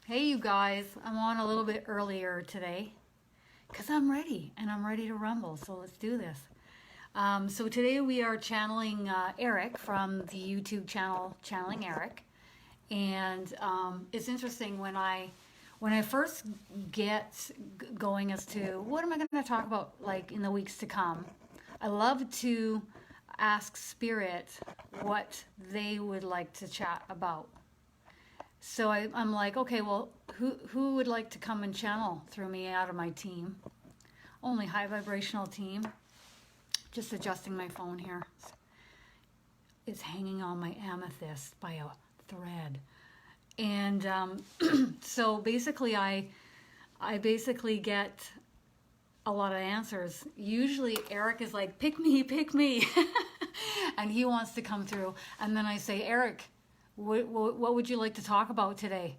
Hey, you guys, I'm on a little bit earlier today because I'm ready and I'm ready to rumble. So let's do this. So today we are channeling Eric from the YouTube channel Channeling Eric, and it's interesting when I first get going as to what am I going to talk about like in the weeks to come. I love to ask Spirit what they would like to chat about. So I'm like, okay, well, who would like to come and channel through me out of my team? Only high vibrational team. Just adjusting my phone here. It's hanging on my amethyst by a thread. And so basically I basically get a lot of answers. Usually Eric is like, pick me. And he wants to come through. And then I say, Eric, what would you like to talk about today?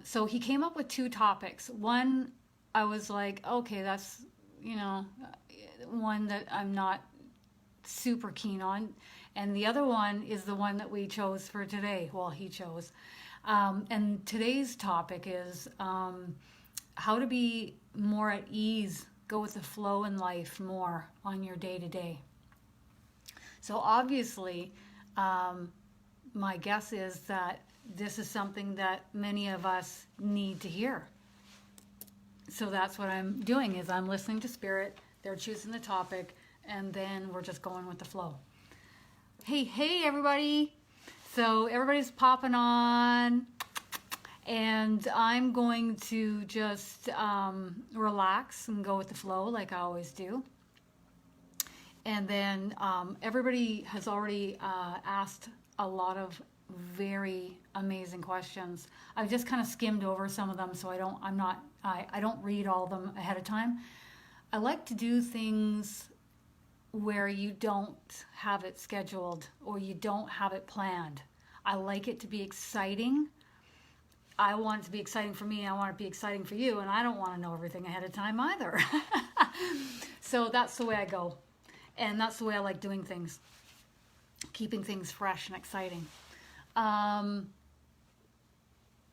So he came up with two topics. One, I was like, okay, that's, one that I'm not super keen on. And the other one is the one that we chose for today. Well, he chose. And today's topic is how to be more at ease, go with the flow in life more on your day-to-day. So obviously, my guess is that this is something that many of us need to hear. So that's what I'm doing is I'm listening to Spirit, they're choosing the topic, and then we're just going with the flow. Hey everybody. So everybody's popping on, and I'm going to just relax and go with the flow like I always do. And then everybody has already asked a lot of very amazing questions. I've just kind of skimmed over some of them, so I don't read all of them ahead of time. I like to do things where you don't have it scheduled or you don't have it planned. I like it to be exciting. I want it to be exciting for me. I want it to be exciting for you, and I don't want to know everything ahead of time either. So that's the way I go, and that's the way I like doing things. Keeping things fresh and exciting.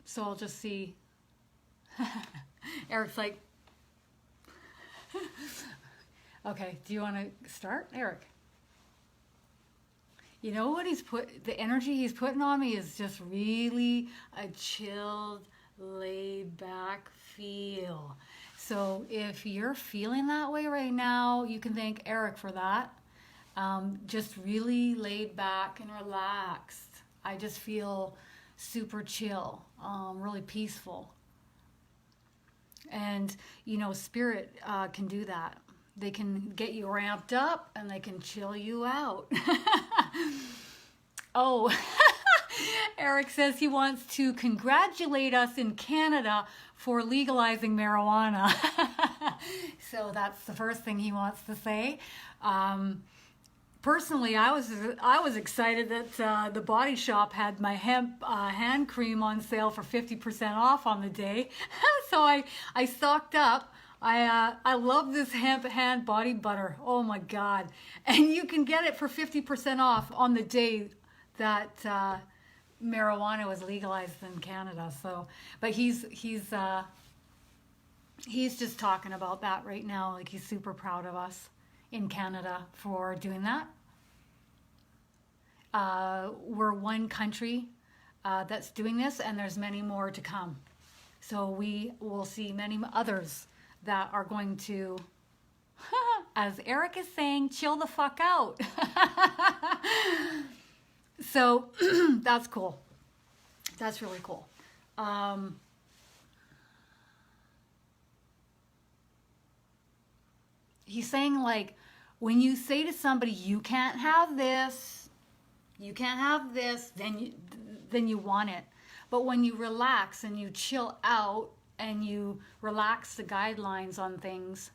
So I'll just see. Eric's like, okay, do you want to start, Eric? You know what the energy he's putting on me is just really a chilled, laid back feel. So if you're feeling that way right now, you can thank Eric for that. Just really laid back and relaxed. I just feel super chill, really peaceful. And, Spirit can do that. They can get you ramped up and they can chill you out. Oh, Eric says he wants to congratulate us in Canada for legalizing marijuana. So that's the first thing he wants to say. Personally, I was excited that the Body Shop had my hemp hand cream on sale for 50% off on the day. So I stocked up. I love this hemp hand body butter. Oh my God. And you can get it for 50% off on the day that marijuana was legalized in Canada. So, but he's just talking about that right now. Like he's super proud of us in Canada for doing that. We're one country that's doing this, and there's many more to come. So we will see many others that are going to, as Eric is saying, chill the fuck out. So that's cool. That's really cool. He's saying, like, when you say to somebody, you can't have this, then you want it. But when you relax and you chill out and you relax the guidelines on things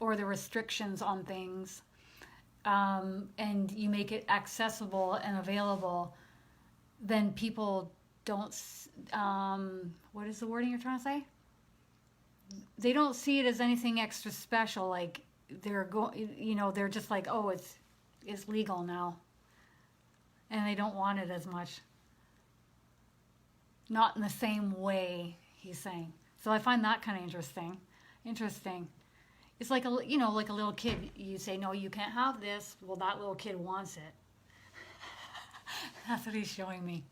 or the restrictions on things, and you make it accessible and available, then people don't, what is the wording you're trying to say? They don't see it as anything extra special. Like they're they're just like, oh, it's legal now. And they don't want it as much. not in the same way, he's saying. So I find that kind of interesting. Interesting. It's like like a little kid. You say, no, you can't have this. Well, that little kid wants it. That's what he's showing me.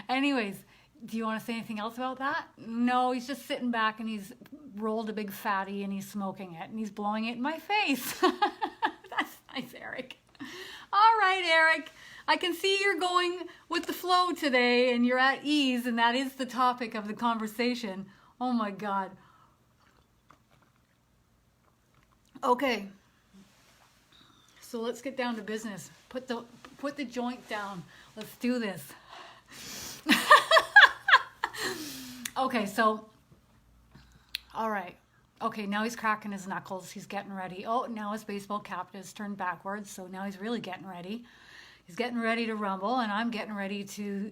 Anyways, do you want to say anything else about that? No, he's just sitting back and he's rolled a big fatty and he's smoking it and he's blowing it in my face. That's nice, Eric. All right, Eric. I can see you're going with the flow today and you're at ease, and that is the topic of the conversation. Oh my God. Okay. So let's get down to business. Put the joint down. Let's do this. Okay, so, all right. Okay, now he's cracking his knuckles. He's getting ready. Oh, now his baseball cap is turned backwards, so now he's really getting ready. He's getting ready to rumble, and I'm getting ready to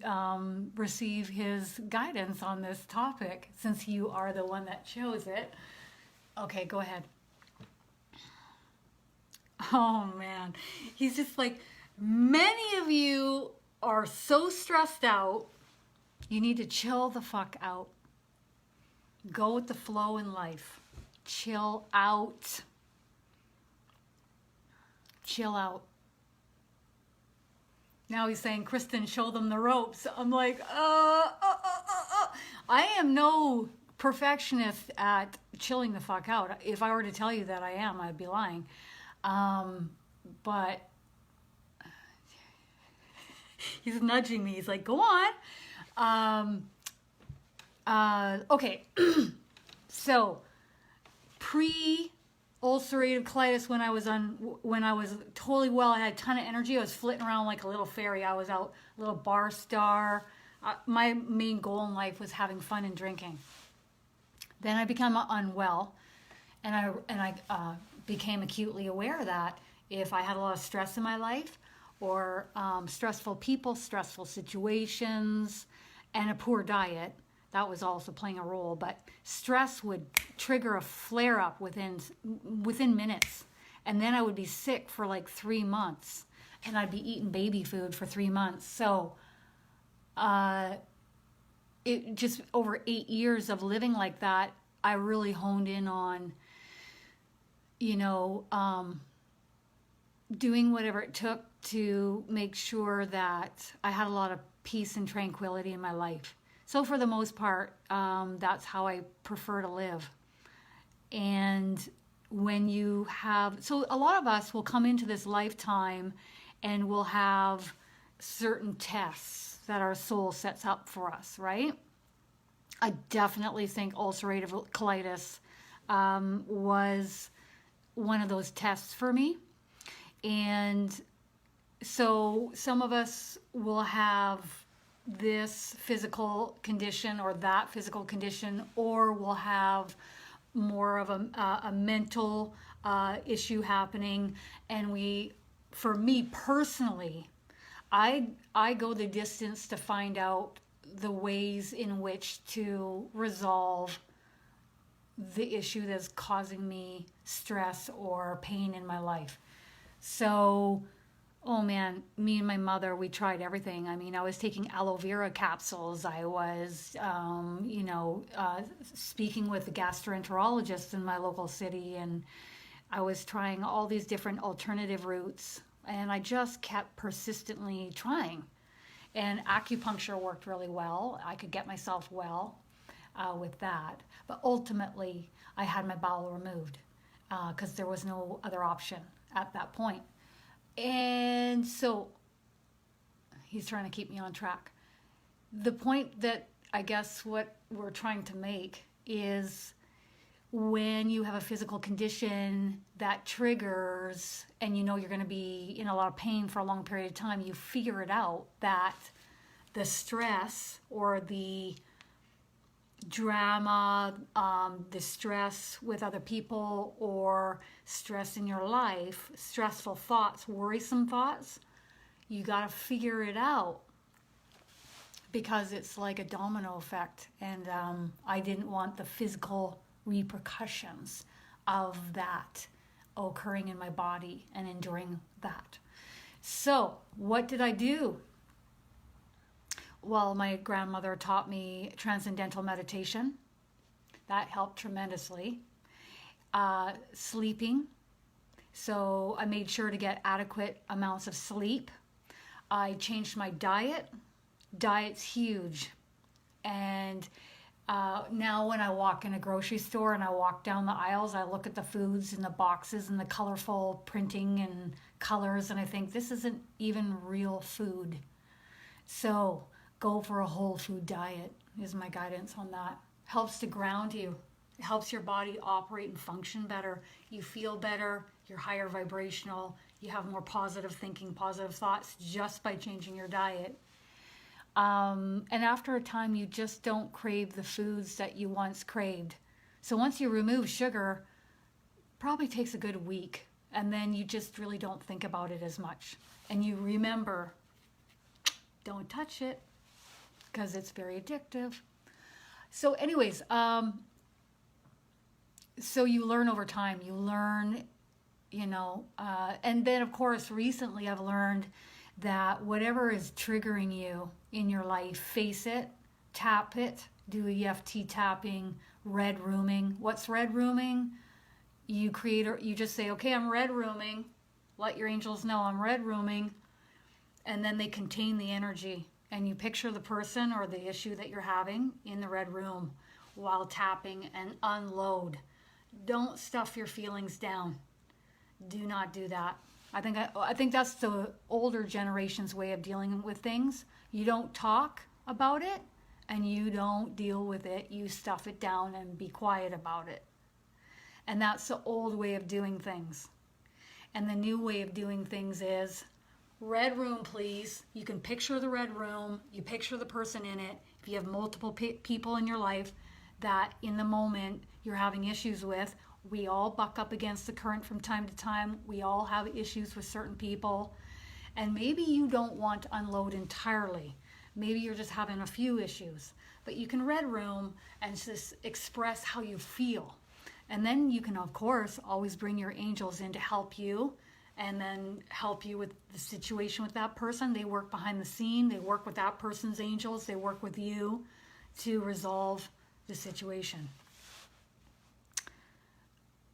receive his guidance on this topic, since you are the one that chose it. Okay, go ahead. Oh, man. He's just like, many of you are so stressed out, you need to chill the fuck out. Go with the flow in life. Chill out. Chill out. Now he's saying, Kristen, show them the ropes. I'm like, I am no perfectionist at chilling the fuck out. If I were to tell you that I am, I'd be lying. But he's nudging me. He's like, go on. Okay. So pre-ulcerative colitis, when I was totally well, I had a ton of energy. I was flitting around like a little fairy. I was out, a little bar star. My main goal in life was having fun and drinking. Then I became unwell, and I became acutely aware that if I had a lot of stress in my life, or stressful people, stressful situations, and a poor diet, that was also playing a role, but stress would trigger a flare-up within minutes, and then I would be sick for like 3 months, and I'd be eating baby food for 3 months. So it just, over 8 years of living like that, I really honed in on, doing whatever it took to make sure that I had a lot of peace and tranquility in my life. So for the most part, that's how I prefer to live. And when you have, so a lot of us will come into this lifetime and we'll have certain tests that our soul sets up for us, right? I definitely think ulcerative colitis was one of those tests for me. And so some of us will have this physical condition or that physical condition, or we'll have more of a mental issue happening. And for me personally, I go the distance to find out the ways in which to resolve the issue that's causing me stress or pain in my life. So, oh man, me and my mother, we tried everything. I mean, I was taking aloe vera capsules. I was, speaking with the gastroenterologist in my local city, and I was trying all these different alternative routes, and I just kept persistently trying. And acupuncture worked really well. I could get myself well with that. But ultimately, I had my bowel removed because there was no other option at that point. And so he's trying to keep me on track. The point that I guess what we're trying to make is, when you have a physical condition that triggers and you're going to be in a lot of pain for a long period of time, you figure it out that the stress or the drama, the stress with other people, or stress in your life, stressful thoughts, worrisome thoughts, you got to figure it out, because it's like a domino effect. And I didn't want the physical repercussions of that occurring in my body and enduring that. So what did I do? well, my grandmother taught me transcendental meditation. That helped tremendously. Sleeping. So I made sure to get adequate amounts of sleep. I changed my diet. Diet's huge. And now when I walk in a grocery store and I walk down the aisles, I look at the foods and the boxes and the colorful printing and colors, and I think this isn't even real food. So go for a whole food diet is my guidance on that. Helps to ground you. It helps your body operate and function better. You feel better. You're higher vibrational. You have more positive thinking, positive thoughts just by changing your diet. And after a time, you just don't crave the foods that you once craved. So once you remove sugar, probably takes a good week. And then you just really don't think about it as much. And you remember, don't touch it because it's very addictive. So anyways, so you learn over time. You learn, and then of course recently I've learned that whatever is triggering you in your life, face it, tap it, do EFT tapping, red rooming. What's red rooming? You just say, okay, I'm red rooming. Let your angels know I'm red rooming. And then they contain the energy. And you picture the person or the issue that you're having in the red room while tapping and unload. Don't stuff your feelings down. Do not do that. I think that's the older generation's way of dealing with things. You don't talk about it and you don't deal with it. You stuff it down and be quiet about it. And that's the old way of doing things. And the new way of doing things is red room, please. You can picture the red room. You picture the person in it. If you have multiple people in your life that in the moment you're having issues with, we all buck up against the current from time to time. We all have issues with certain people. And maybe you don't want to unload entirely. Maybe you're just having a few issues. But you can red room and just express how you feel. And then you can, of course, always bring your angels in to help you and then help you with the situation with that person. They work behind the scene. They work with that person's angels. They work with you to resolve the situation.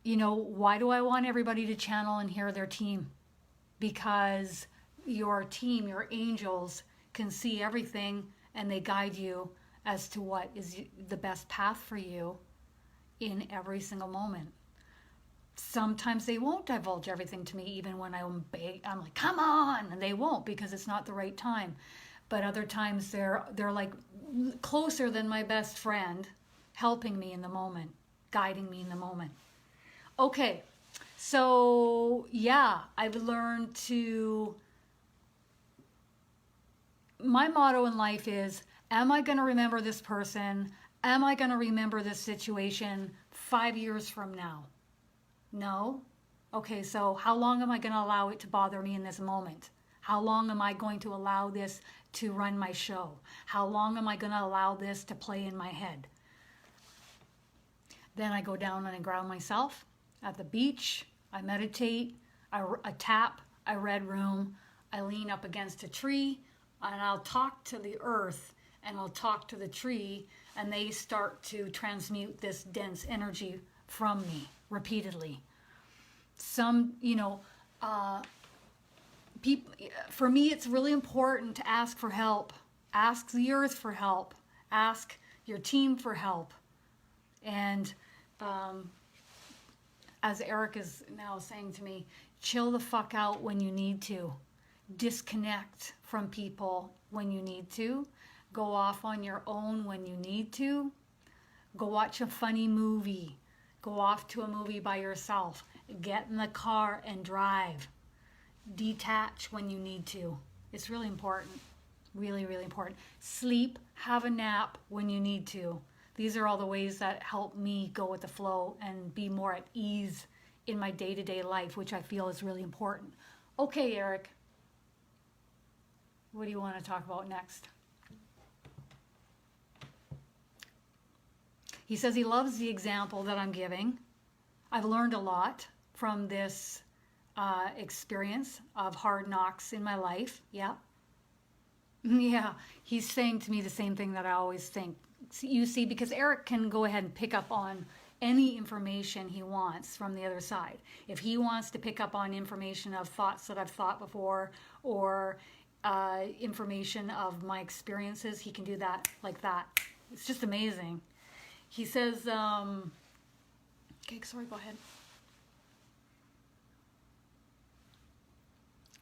Why do I want everybody to channel and hear their team? Because your team, your angels, can see everything and they guide you as to what is the best path for you in every single moment. Sometimes they won't divulge everything to me, even when I'm like, come on, and they won't because it's not the right time. But other times they're like closer than my best friend, helping me in the moment, guiding me in the moment. Okay, so yeah, I've learned my motto in life is, am I going to remember this person? Am I going to remember this situation 5 years from now? No? Okay, so how long am I going to allow it to bother me in this moment? How long am I going to allow this to run my show? How long am I going to allow this to play in my head? Then I go down and I ground myself at the beach. I meditate. I tap. I red room. I lean up against a tree and I'll talk to the earth and I'll talk to the tree and they start to transmute this dense energy from me repeatedly. For me, it's really important to ask for help. Ask the earth for help. Ask your team for help. And as Eric is now saying to me, chill the fuck out when you need to. Disconnect from people when you need to. Go off on your own when you need to. Go watch a funny movie. Go off to a movie by yourself. Get in the car and drive. Detach when you need to. It's really important. Really, really important. Sleep, have a nap when you need to. These are all the ways that help me go with the flow and be more at ease in my day-to-day life, which I feel is really important. Okay, Eric. What do you want to talk about next? He says he loves the example that I'm giving. I've learned a lot from this experience of hard knocks in my life. Yeah. Yeah, he's saying to me the same thing that I always think. You see, because Eric can go ahead and pick up on any information he wants from the other side. If he wants to pick up on information of thoughts that I've thought before, or information of my experiences, he can do that like that. It's just amazing. He says, okay, sorry, go ahead.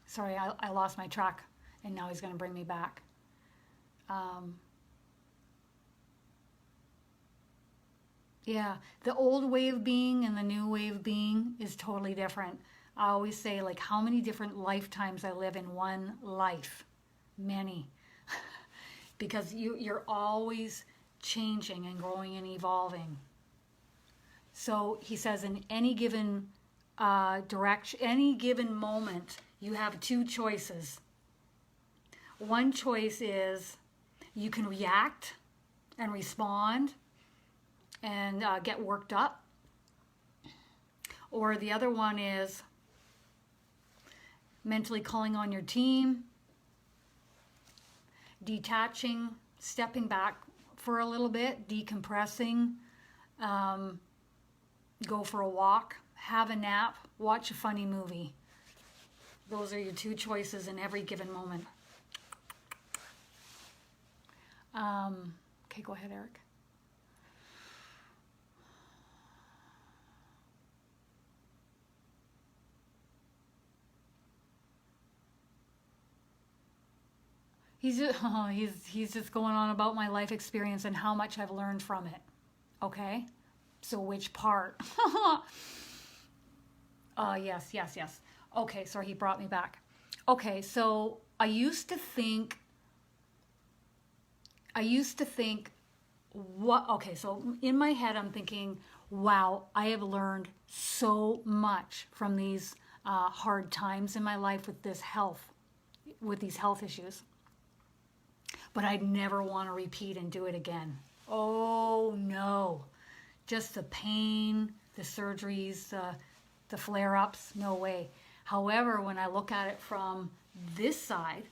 Sorry, I lost my track, and now he's going to bring me back. Yeah, the old way of being and the new way of being is totally different. I always say, like, how many different lifetimes I live in one life? Many. Because you're always changing and growing and evolving. So he says in any given direction, any given moment, you have two choices. One choice is you can react and respond and get worked up. Or the other one is mentally calling on your team, detaching, stepping back for a little bit, decompressing, go for a walk, have a nap, watch a funny movie. Those are your two choices in every given moment. Okay, go ahead, Eric. He's just going on about my life experience and how much I've learned from it. Okay? So which part? Yes. Okay, sorry, he brought me back. Okay, so I used to think so in my head I'm thinking, wow, I have learned so much from these hard times in my life with these health issues. But I'd never want to repeat and do it again. Oh no. Just the pain, the surgeries, the flare-ups, no way. However, when I look at it from this side,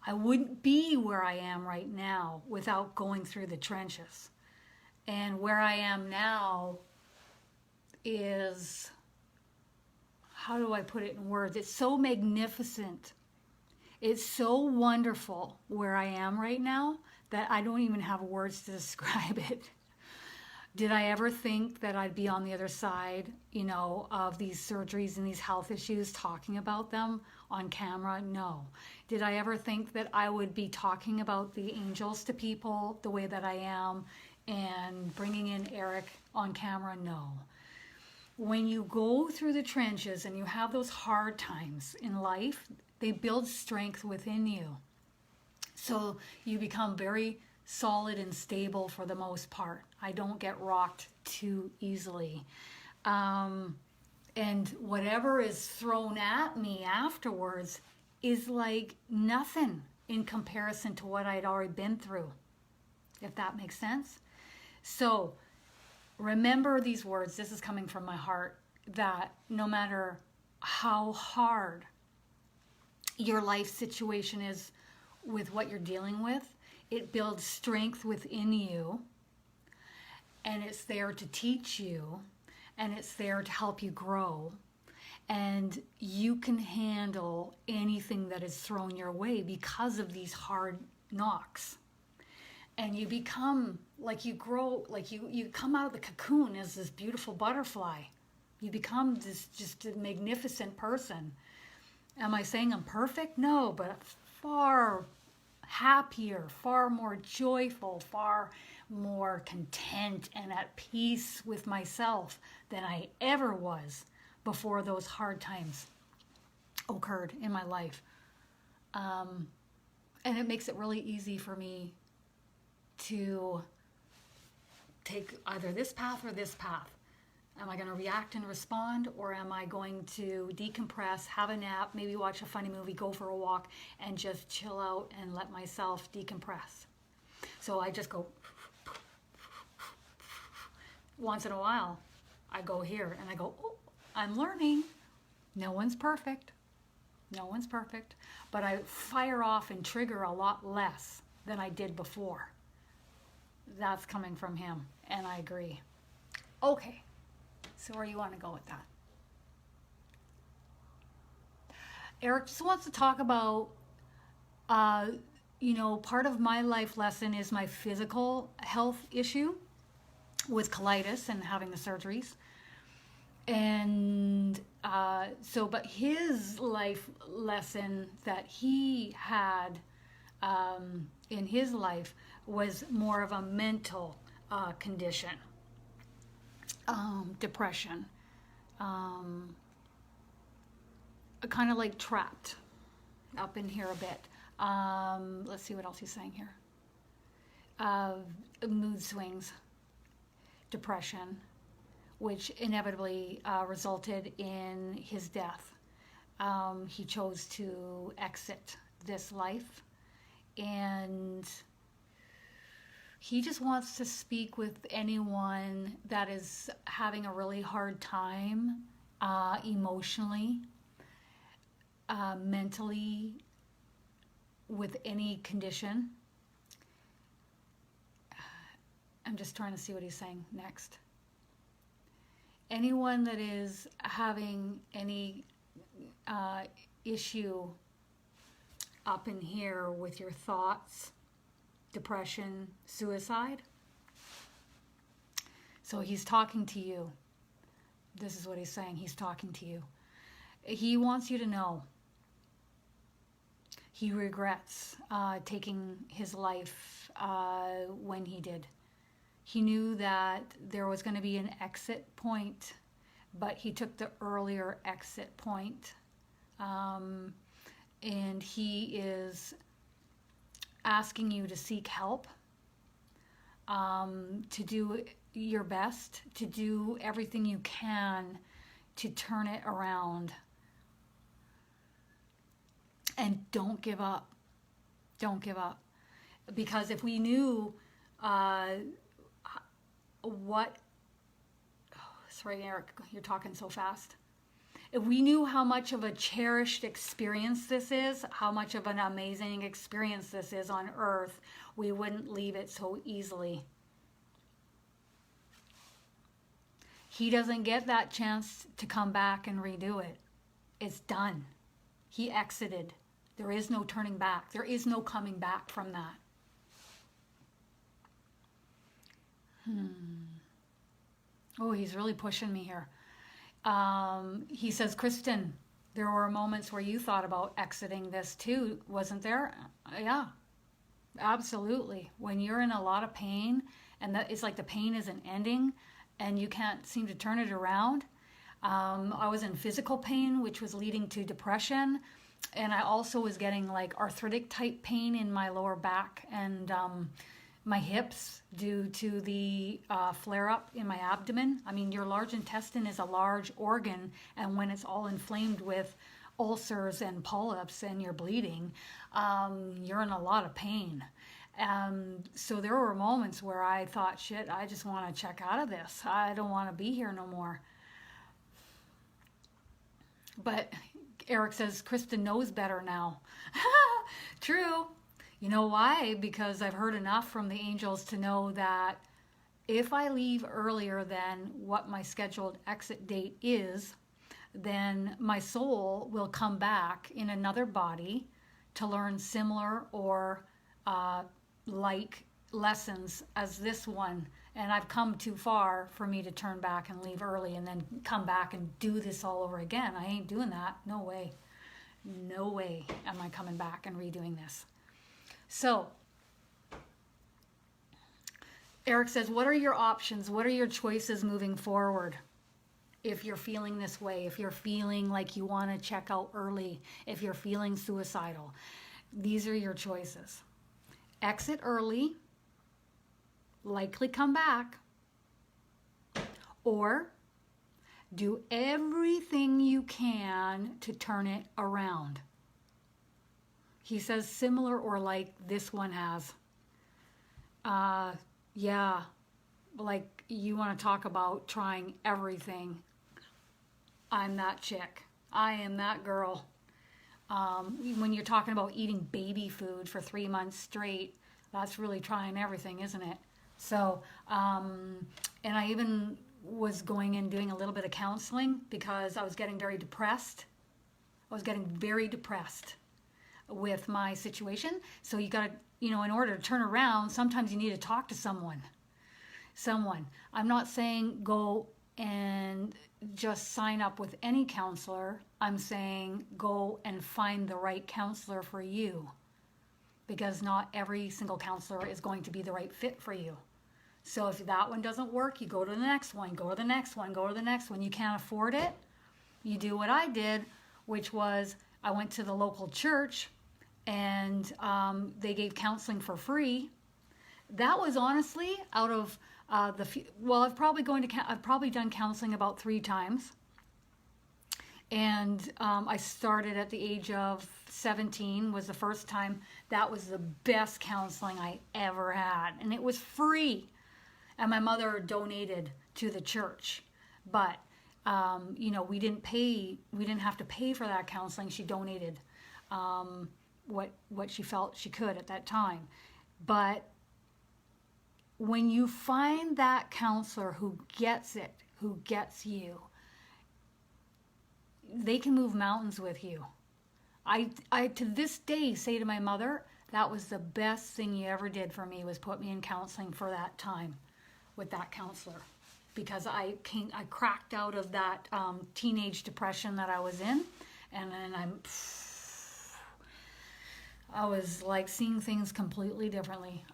I wouldn't be where I am right now without going through the trenches. And where I am now is, how do I put it in words? It's so magnificent. It's so wonderful where I am right now that I don't even have words to describe it. Did I ever think that I'd be on the other side, of these surgeries and these health issues, talking about them on camera? No. Did I ever think that I would be talking about the angels to people the way that I am and bringing in Eric on camera? No. When you go through the trenches and you have those hard times in life, they build strength within you. So you become very solid and stable for the most part. I don't get rocked too easily. And whatever is thrown at me afterwards is like nothing in comparison to what I'd already been through, if that makes sense. So remember these words. This is coming from my heart, that no matter how hard your life situation is with what you're dealing with, it builds strength within you, and it's there to teach you, and it's there to help you grow, and you can handle anything that is thrown your way because of these hard knocks. And you become, like, you grow, like you come out of the cocoon as this beautiful butterfly. You become this just a magnificent person. Am I saying I'm perfect? No, but far happier, far more joyful, far more content and at peace with myself than I ever was before those hard times occurred in my life. And it makes it really easy for me to take either this path or this path. Am I going to react and respond, or am I going to decompress, have a nap, maybe watch a funny movie, go for a walk, and just chill out and let myself decompress? So I just go, once in a while, I go here and I go, oh, I'm learning. No one's perfect. No one's perfect. but I fire off and trigger a lot less than I did before. That's coming from him, and I agree. Okay, so where you want to go with that? Eric just wants to talk about, part of my life lesson is my physical health issue with colitis and having the surgeries. And but his life lesson that he had in his life was more of a mental condition, depression, kind of like trapped up in here a bit. Let's see what else he's saying here. Mood swings, depression, which inevitably resulted in his death. He chose to exit this life, and he just wants to speak with anyone that is having a really hard time emotionally, mentally, with any condition. I'm just trying to see what he's saying next. Anyone that is having any issue up in here with your thoughts, depression, suicide. So he's talking to you. This is what he's saying. He's talking to you. He wants you to know he regrets taking his life when he did. He knew that there was going to be an exit point, but he took the earlier exit point. And he is asking you to seek help, to do your best, to do everything you can to turn it around. And don't give up. Don't give up. Because if we knew sorry, Eric, you're talking so fast. If we knew how much of a cherished experience this is, how much of an amazing experience this is on Earth, we wouldn't leave it so easily. He doesn't get that chance to come back and redo it. It's done. He exited. There is no turning back. There is no coming back from that. Oh, he's really pushing me here. He says, Kristen, there were moments where you thought about exiting this too, wasn't there? Yeah, absolutely. When you're in a lot of pain and that it's like the pain isn't ending and you can't seem to turn it around. I was in physical pain, which was leading to depression. And I also was getting like arthritic type pain in my lower back and my hips due to the flare-up in my abdomen. I mean, your large intestine is a large organ, and when it's all inflamed with ulcers and polyps and you're bleeding, you're in a lot of pain. So there were moments where I thought, shit, I just want to check out of this. I don't want to be here no more. But Eric says, Kristen knows better now. True. You know why? Because I've heard enough from the angels to know that if I leave earlier than what my scheduled exit date is, then my soul will come back in another body to learn similar or like lessons as this one. And I've come too far for me to turn back and leave early and then come back and do this all over again. I ain't doing that. No way. No way am I coming back and redoing this. So, Eric says, what are your options? What are your choices moving forward? If you're feeling this way, if you're feeling like you want to check out early, if you're feeling suicidal, these are your choices. Exit early, likely come back, or do everything you can to turn it around. He says similar or like this one has. Yeah, like you want to talk about trying everything. I'm that chick. I am that girl. When you're talking about eating baby food for 3 months straight, that's really trying everything, isn't it? So, and I even was going and doing a little bit of counseling because I was getting very depressed. I was getting very depressed with my situation. So you got to, in order to turn around, sometimes you need to talk to someone. I'm not saying go and just sign up with any counselor. I'm saying go and find the right counselor for you, because not every single counselor is going to be the right fit for you. So if that one doesn't work, you go to the next one, go to the next one, go to the next one. You can't afford it, you do what I did, which was I went to the local church and they gave counseling for free. That was honestly out of I've probably done counseling about 3 times. And I started at the age of 17 was the first time. That was the best counseling I ever had. And it was free. And my mother donated to the church. But, we didn't have to pay for that counseling. She donated what she felt she could at that time. But when you find that counselor who gets it, who gets you, they can move mountains with you. I to this day say to my mother, that was the best thing you ever did for me, was put me in counseling for that time with that counselor, because I cracked out of that teenage depression that I was in, and then I was like seeing things completely differently.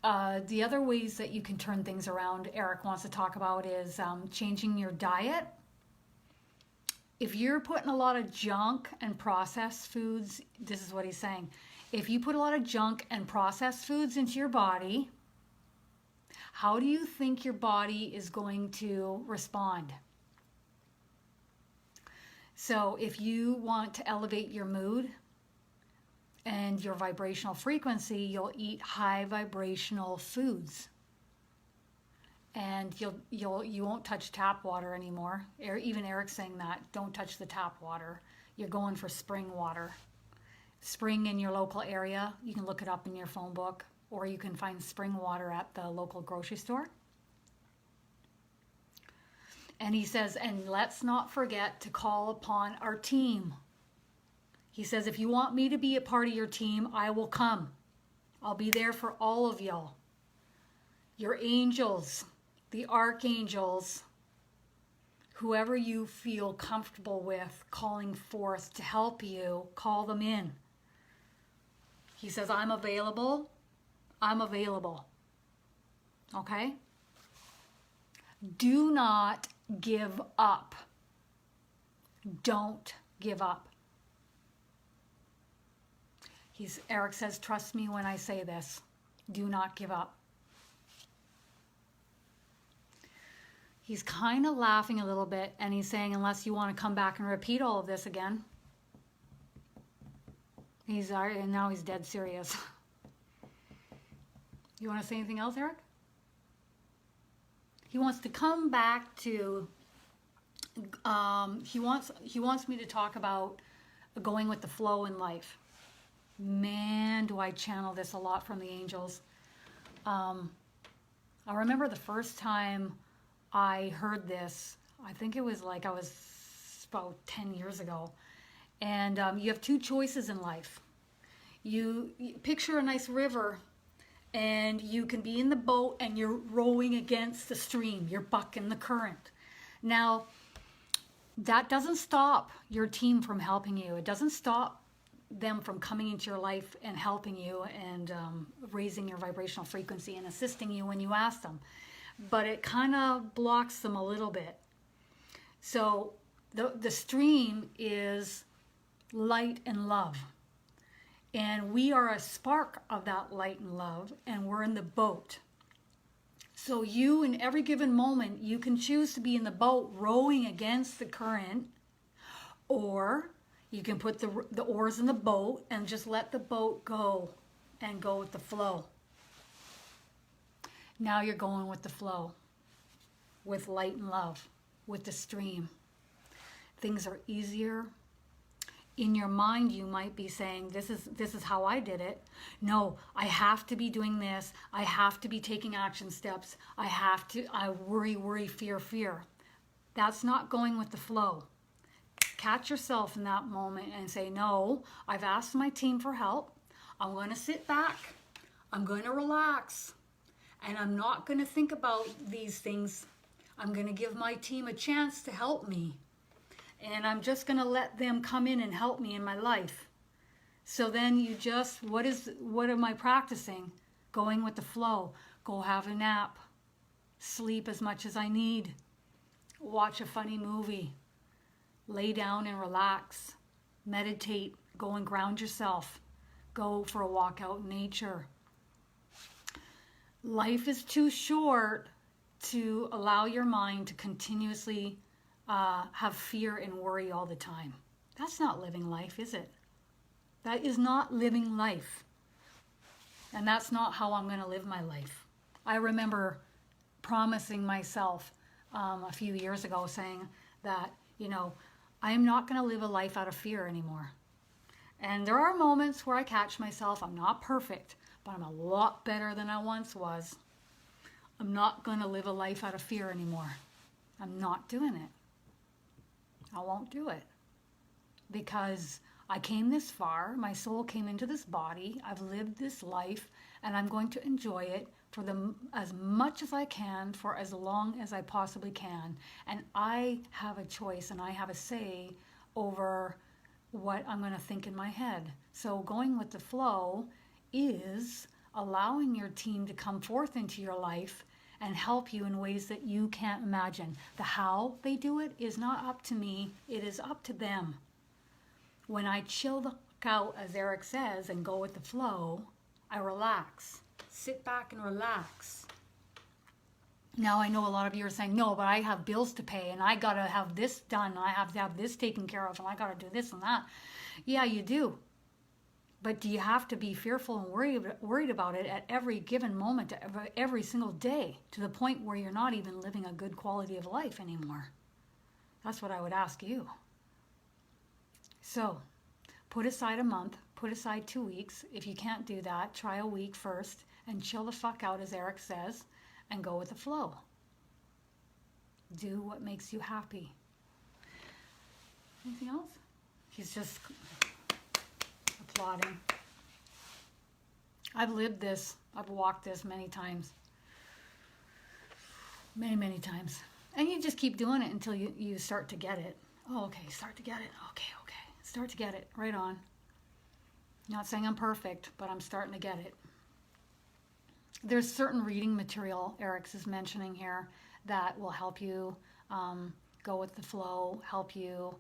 The other ways that you can turn things around, Eric wants to talk about, is changing your diet. If you're putting a lot of junk and processed foods, this is what he's saying. If you put a lot of junk and processed foods into your body, how do you think your body is going to respond? So if you want to elevate your mood and your vibrational frequency, you'll eat high vibrational foods. And you won't touch tap water anymore. Even Eric's saying that. Don't touch the tap water. You're going for spring water. Spring in your local area. You can look it up in your phone book, or you can find spring water at the local grocery store. And he says, and let's not forget to call upon our team. He says, if you want me to be a part of your team, I will come. I'll be there for all of y'all. Your angels, the archangels, whoever you feel comfortable with calling forth to help you, call them in. He says, I'm available. I'm available. Okay? Do not give up. Don't give up. Eric says, trust me when I say this. Do not give up. He's kind of laughing a little bit, and he's saying, unless you want to come back and repeat all of this again. And now he's dead serious. You want to say anything else, Eric? He wants to come back to, he wants me to talk about going with the flow in life. Man, do I channel this a lot from the angels. I remember the first time I heard this, I think it was like I was about 10 years ago. And you have 2 choices in life. You picture a nice river, and you can be in the boat and you're rowing against the stream. You're bucking the current. Now, that doesn't stop your team from helping you. It doesn't stop them from coming into your life and helping you and raising your vibrational frequency and assisting you when you ask them. But it kind of blocks them a little bit. So the stream is light and love. And we are a spark of that light and love, and we're in the boat. So you, in every given moment, you can choose to be in the boat rowing against the current, or you can put the oars in the boat and just let the boat go and go with the flow. Now you're going with the flow, with light and love, with the stream. Things are easier. in your mind, you might be saying, this is how I did it. No, I have to be doing this. I have to be taking action steps. I worry, fear. That's not going with the flow. Catch yourself in that moment and say, no, I've asked my team for help. I'm going to sit back. I'm going to relax. And I'm not going to think about these things. I'm going to give my team a chance to help me. And I'm just going to let them come in and help me in my life. So then you just, what am I practicing? Going with the flow. Go have a nap. Sleep as much as I need. Watch a funny movie. Lay down and relax. Meditate. Go and ground yourself. Go for a walk out in nature. Life is too short to allow your mind to continuously have fear and worry all the time. That's not living life, is it? That is not living life. And that's not how I'm going to live my life. I remember promising myself a few years ago saying that, I am not going to live a life out of fear anymore. And there are moments where I catch myself. I'm not perfect, but I'm a lot better than I once was. I'm not going to live a life out of fear anymore. I'm not doing it. I won't do it. Because I came this far. My soul came into this body. I've lived this life, and I'm going to enjoy it for as much as I can, for as long as I possibly can. And I have a choice, and I have a say over what I'm going to think in my head. So going with the flow is allowing your team to come forth into your life and help you in ways that you can't imagine. The how they do it is not up to me, it is up to them. When I chill the fuck out, as Eric says, and go with the flow, I relax. Sit back and relax. Now I know a lot of you are saying, no, but I have bills to pay and I gotta have this done, and I have to have this taken care of, and I gotta do this and that. Yeah, you do. But do you have to be fearful and worried about it at every given moment, every single day, to the point where you're not even living a good quality of life anymore? That's what I would ask you. So, put aside a month, put aside 2 weeks. If you can't do that, try a week first and chill the fuck out, as Eric says, and go with the flow. Do what makes you happy. Anything else? He's just applauding. I've lived this. I've walked this many times. Many times. And you just keep doing it until you start to get it. Oh, okay, start to get it. Okay. Start to get it. Right on. Not saying I'm perfect, but I'm starting to get it. There's certain reading material Eric's is mentioning here that will help you go with the flow, help you,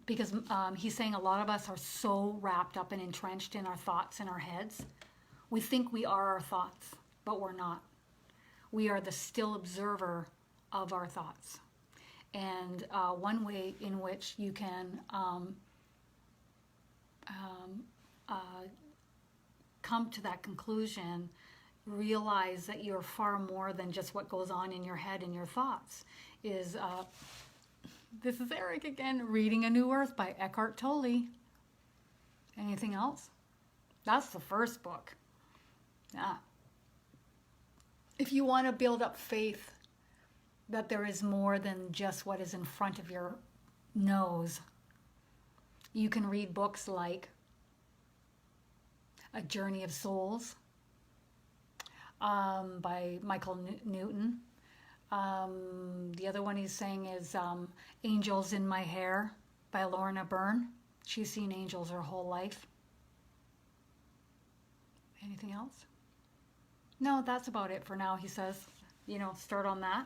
because he's saying a lot of us are so wrapped up and entrenched in our thoughts in our heads. We think we are our thoughts, but we're not. We are the still observer of our thoughts. And one way in which you can come to that conclusion, realize that you're far more than just what goes on in your head and your thoughts, is, this is Eric again, Reading A New Earth by Eckhart Tolle. Anything else? That's the first book. Yeah. If you want to build up faith that there is more than just what is in front of your nose, you can read books like A Journey of Souls by Michael Newton. The other one he's saying is Angels in My Hair by Lorna Byrne. She's seen angels her whole life. Anything else? No, that's about it for now, he says. Start on that,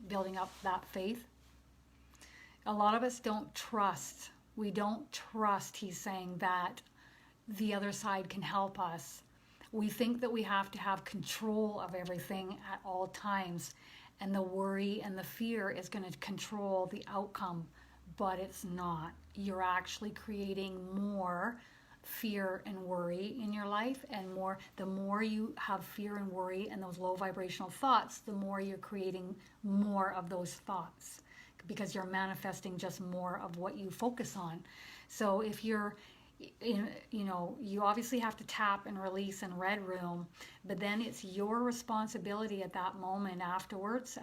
building up that faith. A lot of us don't trust. We don't trust, he's saying, that the other side can help us. We think that we have to have control of everything at all times, and the worry and the fear is going to control the outcome, but it's not. You're actually creating more fear and worry in your life, and the more you have fear and worry and those low vibrational thoughts, the more you're creating more of those thoughts, because you're manifesting just more of what you focus on. So if you're, you obviously have to tap and release in red room, but then it's your responsibility at that moment afterwards,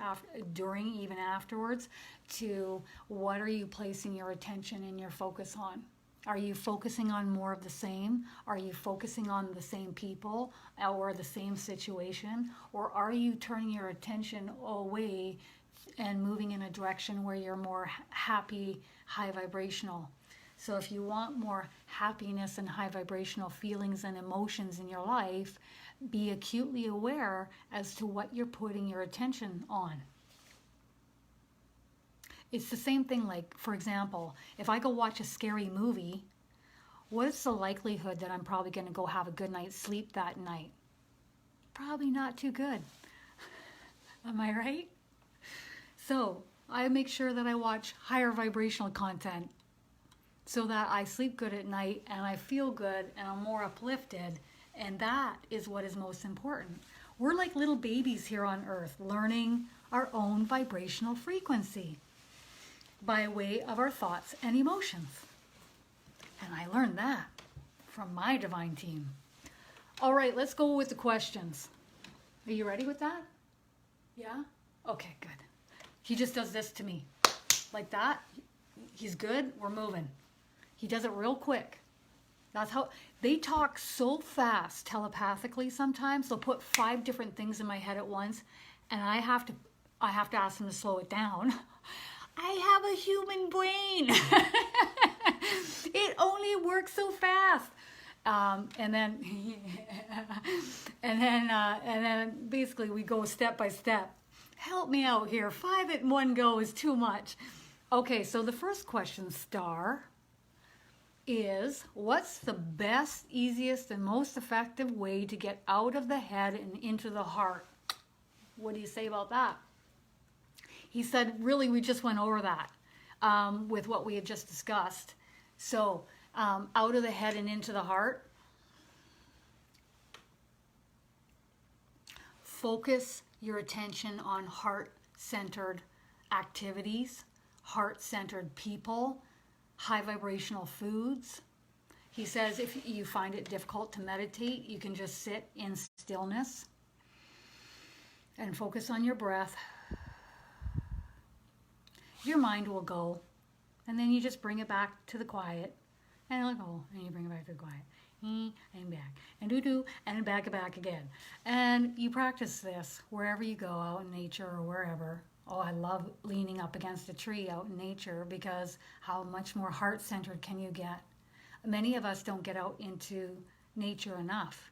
during, even afterwards, to what are you placing your attention and your focus on? Are you focusing on more of the same? Are you focusing on the same people or the same situation? Or are you turning your attention away and moving in a direction where you're more happy, high vibrational? So if you want more happiness and high vibrational feelings and emotions in your life, be acutely aware as to what you're putting your attention on. It's the same thing, like, for example, if I go watch a scary movie, what's the likelihood that I'm probably going to go have a good night's sleep that night? Probably not too good. Am I right? So I make sure that I watch higher vibrational content so that I sleep good at night and I feel good and I'm more uplifted. And that is what is most important. We're like little babies here on earth, learning our own vibrational frequency by way of our thoughts and emotions. And I learned that from my divine team. All right, let's go with the questions. Are you ready with that? Yeah? Okay, good. He just does this to me. Like that. He's good. We're moving. He does it real quick. That's how they talk so fast telepathically sometimes. They'll put 5 different things in my head at once, and I have to ask them to slow it down. I have a human brain. It only works so fast. And then basically we go step by step. Help me out here. 5 at one go is too much. Okay, so the first question, Star, is what's the best, easiest, and most effective way to get out of the head and into the heart? What do you say about that? He said, really, we just went over that with what we had just discussed. So out of the head and into the heart. Focus your attention on heart-centered activities, heart-centered people, high vibrational foods. He says if you find it difficult to meditate, you can just sit in stillness and focus on your breath. Your mind will go, and then you just bring it back to the quiet, and it'll go, and you bring it back to the quiet, and back, and do, and back again. And you practice this wherever you go, out in nature or wherever. Oh, I love leaning up against a tree out in nature, because how much more heart-centered can you get? Many of us don't get out into nature enough,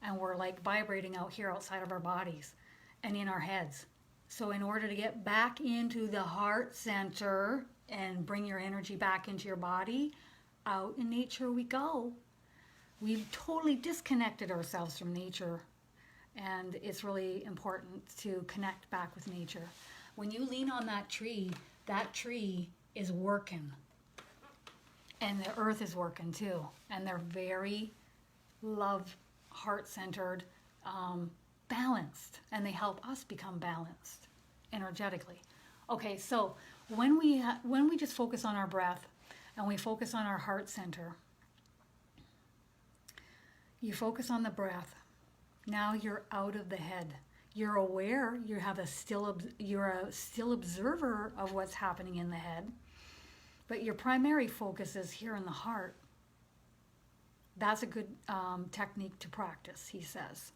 and we're like vibrating out here outside of our bodies and in our heads. So in order to get back into the heart center and bring your energy back into your body, out in nature we go. We've totally disconnected ourselves from nature, and it's really important to connect back with nature. When you lean on that tree is working, and the earth is working too, and they're very love, heart-centered, balanced, and they help us become balanced energetically. Okay, so when we just focus on our breath and we focus on our heart center, you focus on the breath. Now you're out of the head. You're aware. You're a still observer of what's happening in the head, but your primary focus is here in the heart. That's a good technique to practice, he says.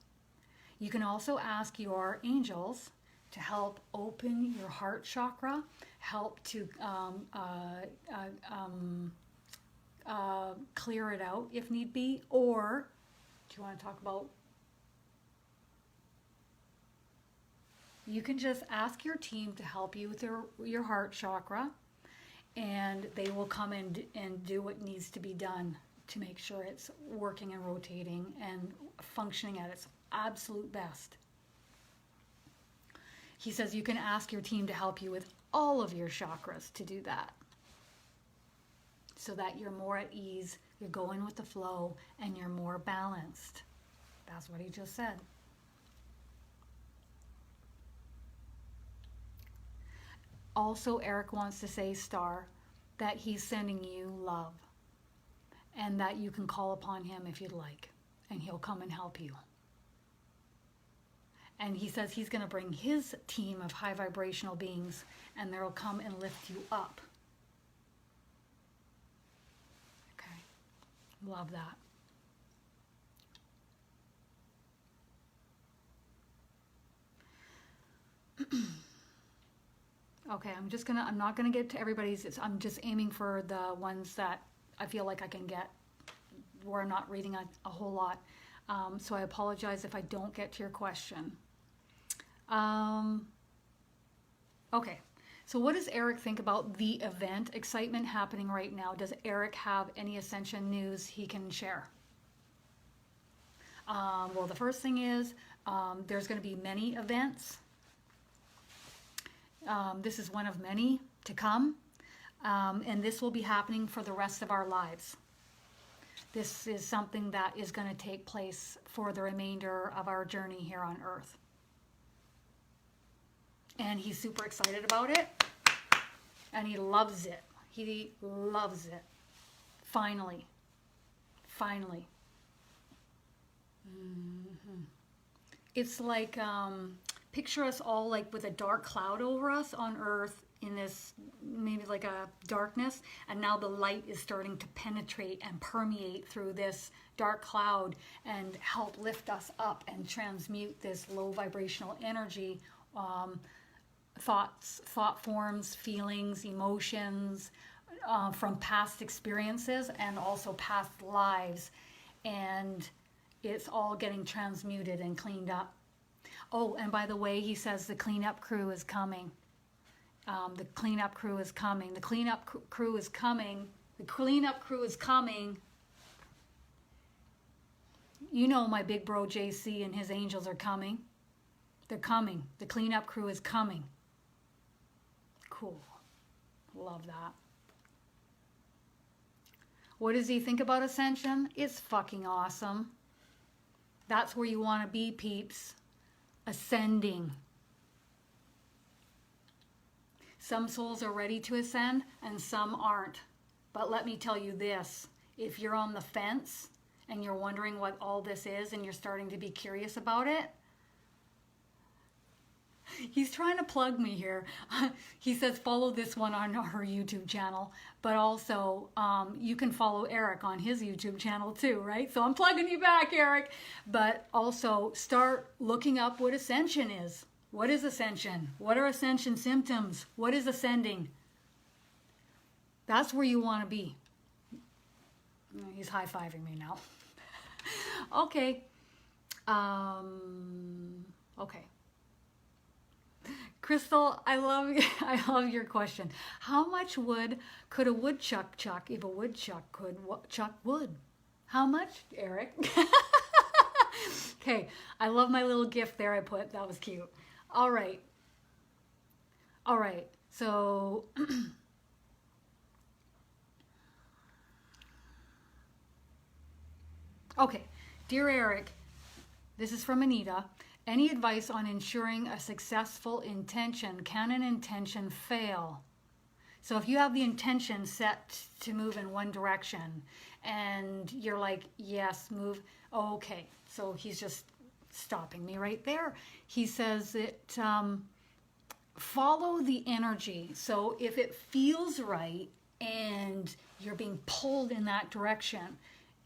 You can also ask your angels to help open your heart chakra, help to clear it out if need be, or do you want to talk about? You can just ask your team to help you with your heart chakra, and they will come and do what needs to be done to make sure it's working and rotating and functioning at its absolute best. He says you can ask your team to help you with all of your chakras to do that, so that you're more at ease, you're going with the flow, and you're more balanced. That's what he just said. Also, Eric wants to say, Star, that he's sending you love. and that you can call upon him if you'd like, and he'll come and help you. And he says he's going to bring his team of high vibrational beings, and they'll come and lift you up. Okay, love that. Okay, I'm not gonna get to everybody's. I'm just aiming for the ones that I feel like I can get. We're not reading a whole lot. So I apologize if I don't get to your question. Okay, so what does Eric think about the event excitement happening right now? Does Eric have any ascension news he can share? Well, the first thing is there's going to be many events. This is one of many to come, and this will be happening for the rest of our lives. This is something that is going to take place for the remainder of our journey here on Earth. And he's super excited about it, and he loves it. He loves it. Finally. Finally. Mm-hmm. It's like, picture us all like with a dark cloud over us on Earth in this, maybe like a darkness, and now the light is starting to penetrate and permeate through this dark cloud and help lift us up and transmute this low vibrational energy, thought forms, feelings, emotions, from past experiences and also past lives, and it's all getting transmuted and cleaned up. Oh, and by the way, he says the cleanup crew is coming. The cleanup crew is coming. The cleanup crew is coming. The cleanup crew is coming. You know my big bro JC and his angels are coming. They're coming. The cleanup crew is coming. Cool. Love that. What does he think about ascension? It's fucking awesome. That's where you want to be, peeps. Ascending. Some souls are ready to ascend and some aren't. But let me tell you this, if you're on the fence and you're wondering what all this is and you're starting to be curious about it, he's trying to plug me here. He says follow this one on her YouTube channel, but also you can follow Eric on his YouTube channel too, right? So I'm plugging you back, Eric. But also start looking up what ascension is. What is ascension? What are ascension symptoms? What is ascending? That's where you want to be. He's high-fiving me now. Okay. Okay. Crystal, I love your question. How much wood could a woodchuck chuck if a woodchuck could chuck wood? How much, Eric? Okay, I love my little gift there I put. That was cute. All right. All right. So okay, dear Eric, this is from Anita. Any advice on ensuring a successful intention? Can an intention fail? So if you have the intention set to move in one direction and you're like, yes, move. Okay, so he's just stopping me right there. He says that follow the energy. So if it feels right and you're being pulled in that direction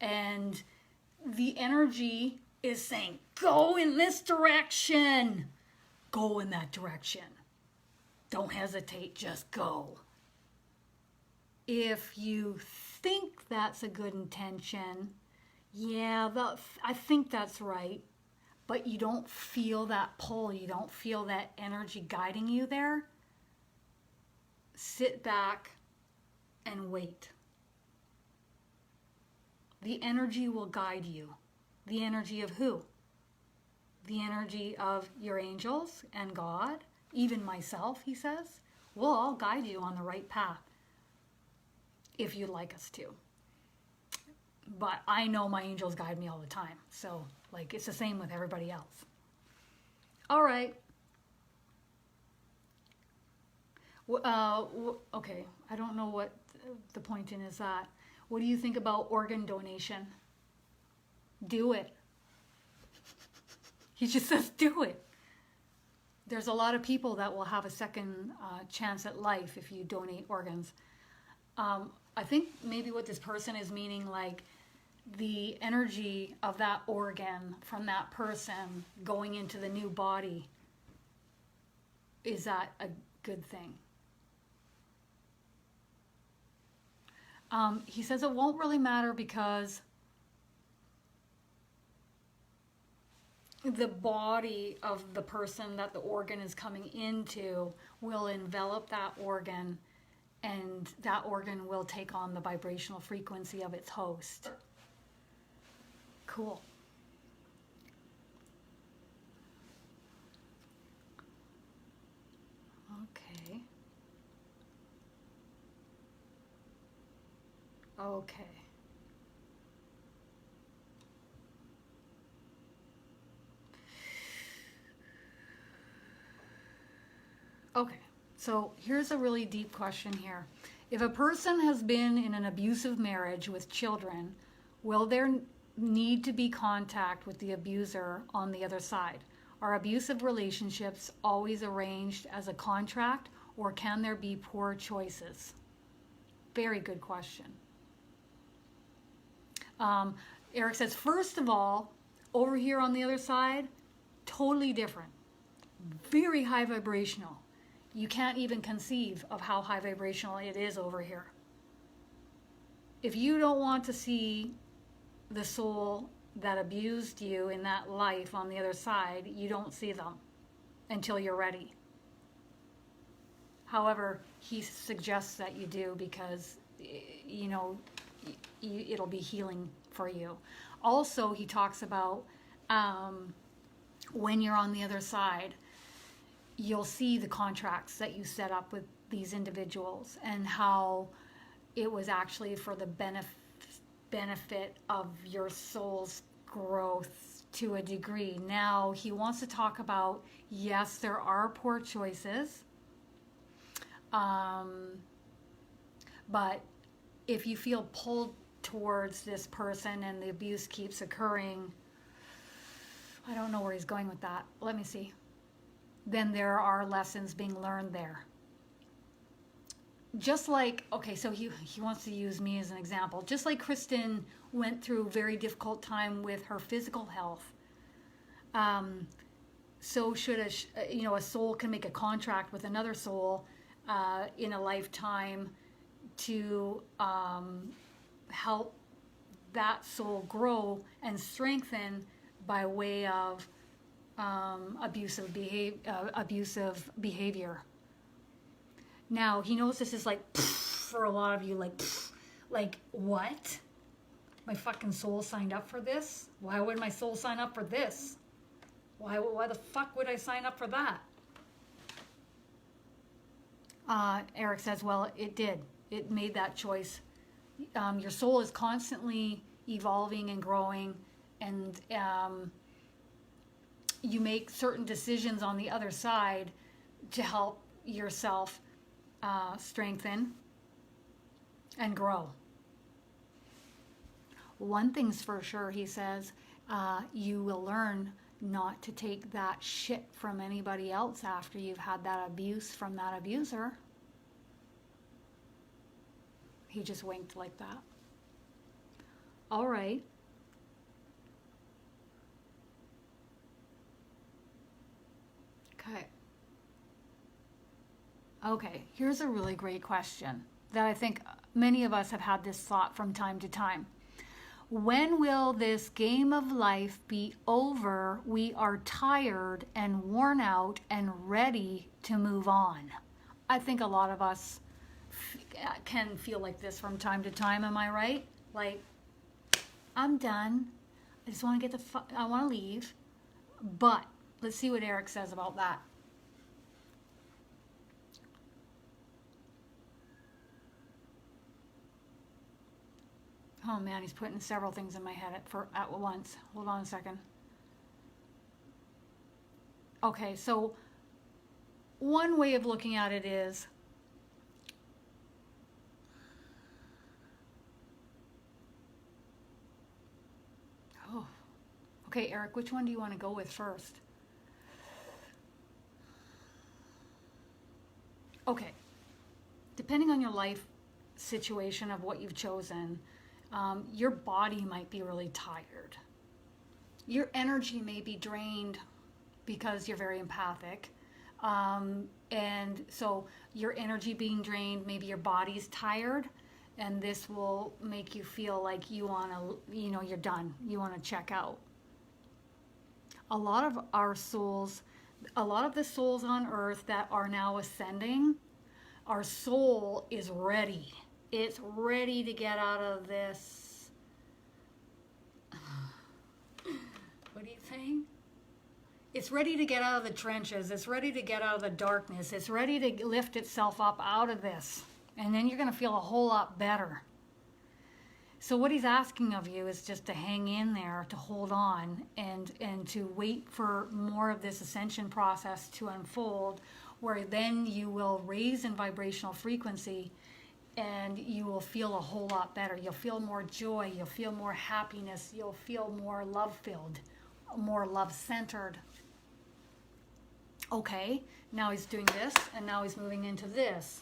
and the energy is saying, go in this direction. Go in that direction. Don't hesitate, just go. If you think that's a good intention, yeah, I think that's right, but you don't feel that pull, you don't feel that energy guiding you there, sit back and wait. The energy will guide you. The energy of who? The energy of your angels and God, even myself, he says. We'll all guide you on the right path if you'd like us to. But I know my angels guide me all the time. So, like, it's the same with everybody else. All right. Okay, I don't know what the point in is that. What do you think about organ donation? Do it. He just says do it. There's a lot of people that will have a second chance at life if you donate organs. I think maybe what this person is meaning, like the energy of that organ from that person going into the new body, is that a good thing? He says it won't really matter because the body of the person that the organ is coming into will envelop that organ, and that organ will take on the vibrational frequency of its host. Cool. Okay. Okay. Okay, so here's a really deep question here. If a person has been in an abusive marriage with children, will there need to be contact with the abuser on the other side? Are abusive relationships always arranged as a contract, or can there be poor choices? Very good question. Eric says, first of all, over here on the other side, totally different. Very high vibrational. You can't even conceive of how high vibrational it is over here. If you don't want to see the soul that abused you in that life on the other side, you don't see them until you're ready. However, he suggests that you do because, you know, it'll be healing for you. Also, he talks about when you're on the other side, you'll see the contracts that you set up with these individuals and how it was actually for the benefit of your soul's growth to a degree. Now, he wants to talk about, yes, there are poor choices, but if you feel pulled towards this person and the abuse keeps occurring, I don't know where he's going with that. Let me see. Then there are lessons being learned there. Just like, okay, so he wants to use me as an example. Just like Kristen went through a very difficult time with her physical health, so should a soul can make a contract with another soul in a lifetime to help that soul grow and strengthen by way of abusive behavior. Now, he knows this is like, for a lot of you, like what? My fucking soul signed up for this? Why would my soul sign up for this? Why the fuck would I sign up for that? Eric says, well, it did. It made that choice. Your soul is constantly evolving and growing, and you make certain decisions on the other side to help yourself strengthen and grow. One thing's for sure, he says, you will learn not to take that shit from anybody else after you've had that abuse from that abuser. He just winked like that. All right. Okay, here's a really great question that I think many of us have had this thought from time to time. When will this game of life be over? We are tired and worn out and ready to move on. I think a lot of us can feel like this from time to time, am I right? Like, I'm done. I just want to I want to leave. But let's see what Eric says about that. Oh man, he's putting several things in my head at once. Hold on a second. Okay, so one way of looking at it is Okay, Eric, which one do you want to go with first? Okay, depending on your life situation of what you've chosen, your body might be really tired. Your energy may be drained because you're very empathic. And so your energy being drained, maybe your body's tired, and this will make you feel like you want to, you're done. You want to check out. A lot of our souls, a lot of the souls on earth that are now ascending, our soul is ready. It's ready to get out of this. What are you saying? It's ready to get out of the trenches. It's ready to get out of the darkness. It's ready to lift itself up out of this. And then you're going to feel a whole lot better. So what he's asking of you is just to hang in there, to hold on, and to wait for more of this ascension process to unfold, where then you will raise in vibrational frequency and you will feel a whole lot better. You'll feel more joy. You'll feel more happiness. You'll feel more love-filled, more love-centered. Okay, now he's doing this, and now he's moving into this.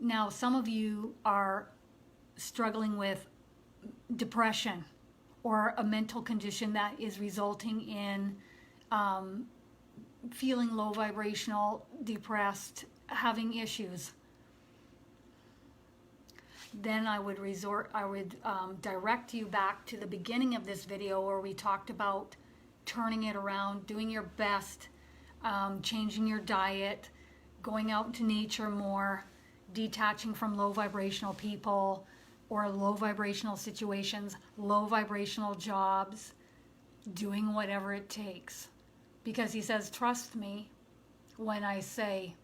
Now, some of you are struggling with depression or a mental condition that is resulting in feeling low vibrational, depressed, having issues. Then I would direct you back to the beginning of this video where we talked about turning it around, doing your best, changing your diet, going out into nature more, detaching from low vibrational people or low vibrational situations, low vibrational jobs, doing whatever it takes. Because he says, trust me when I say,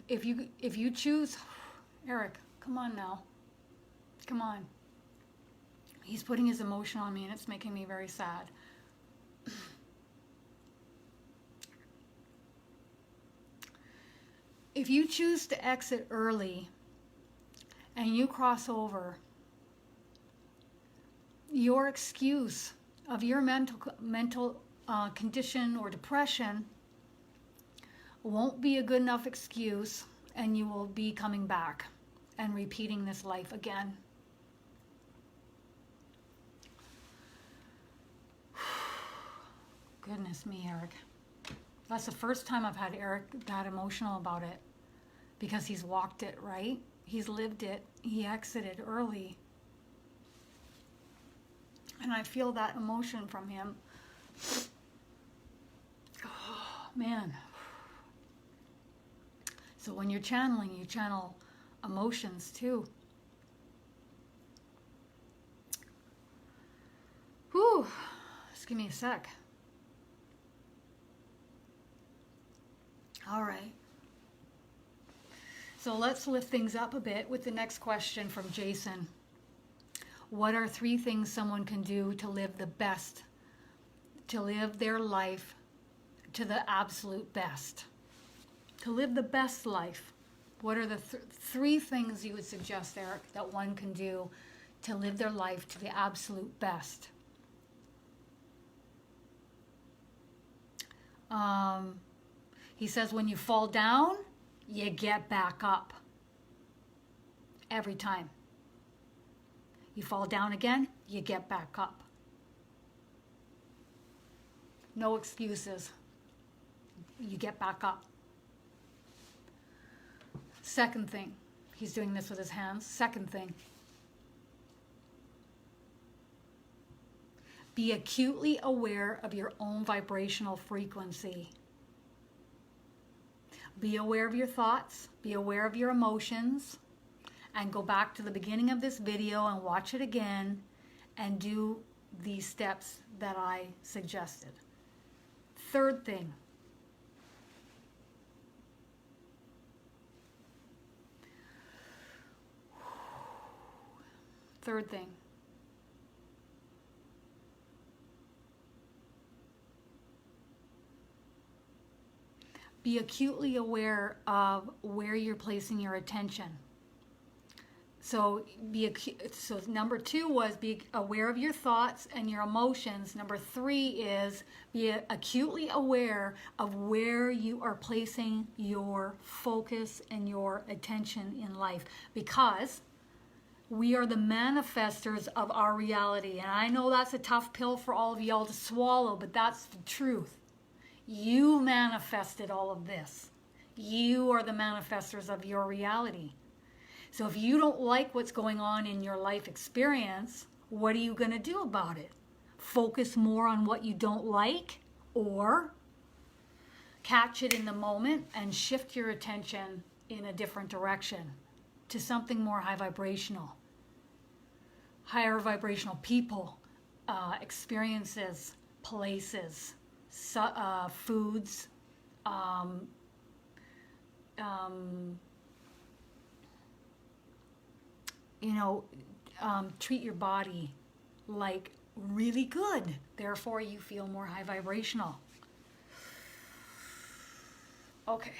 if you choose, Eric, come on now. Come on. He's putting his emotion on me and it's making me very sad. If you choose to exit early and you cross over, your excuse of your mental condition or depression won't be a good enough excuse, and you will be coming back and repeating this life again. Goodness me, Eric. That's the first time I've had Eric that emotional about it, because he's walked it, right? He's lived it. He exited early. And I feel that emotion from him. Oh, man. So when you're channeling, you channel emotions too. Whew. Just give me a sec. All right. So let's lift things up a bit with the next question from Jason. What are 3 things someone can do to live the best, to live their life to the absolute best? To live the best life. What are the 3 things you would suggest, Eric, that one can do to live their life to the absolute best? He says when you fall down, you get back up. Every time. You fall down again, you get back up. No excuses. You get back up. Second thing, he's doing this with his hands. Second thing, be acutely aware of your own vibrational frequency. Be aware of your thoughts, be aware of your emotions, and go back to the beginning of this video and watch it again and do these steps that I suggested. Third thing, be acutely aware of where you're placing your attention. So so number 2 was be aware of your thoughts and your emotions. Number 3 is be acutely aware of where you are placing your focus and your attention in life, because we are the manifestors of our reality. And I know that's a tough pill for all of y'all to swallow, but that's the truth. You manifested all of this. You are the manifestors of your reality. So if you don't like what's going on in your life experience, what are you going to do about it? Focus more on what you don't like, or catch it in the moment and shift your attention in a different direction to something more high vibrational. Higher vibrational people, experiences, places, foods, treat your body like really good. Therefore, you feel more high vibrational. Okay.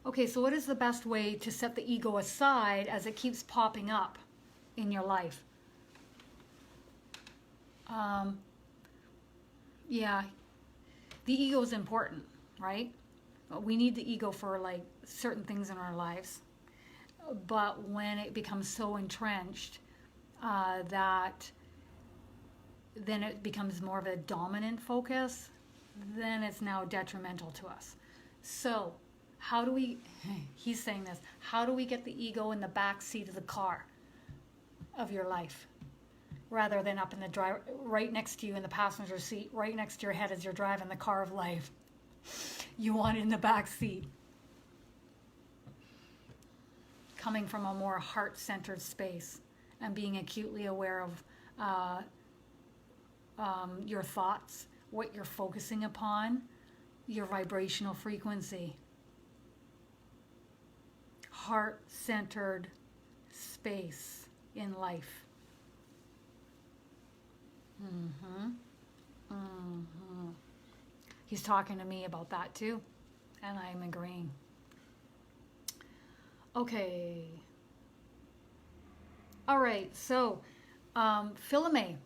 Okay, so what is the best way to set the ego aside as it keeps popping up in your life? Yeah, the ego is important, right? We need the ego for like certain things in our lives. But when it becomes so entrenched that then it becomes more of a dominant focus, then it's now detrimental to us. So how do we, he's saying this, how do we get the ego in the back seat of the car of your life, rather than up in the driver, right next to you in the passenger seat, right next to your head as you're driving the car of life? You want it in the back seat, coming from a more heart-centered space and being acutely aware of your thoughts, what you're focusing upon, your vibrational frequency. Heart-centered space in life. He's talking to me about that too, and I'm agreeing. Okay. All right, so Philome,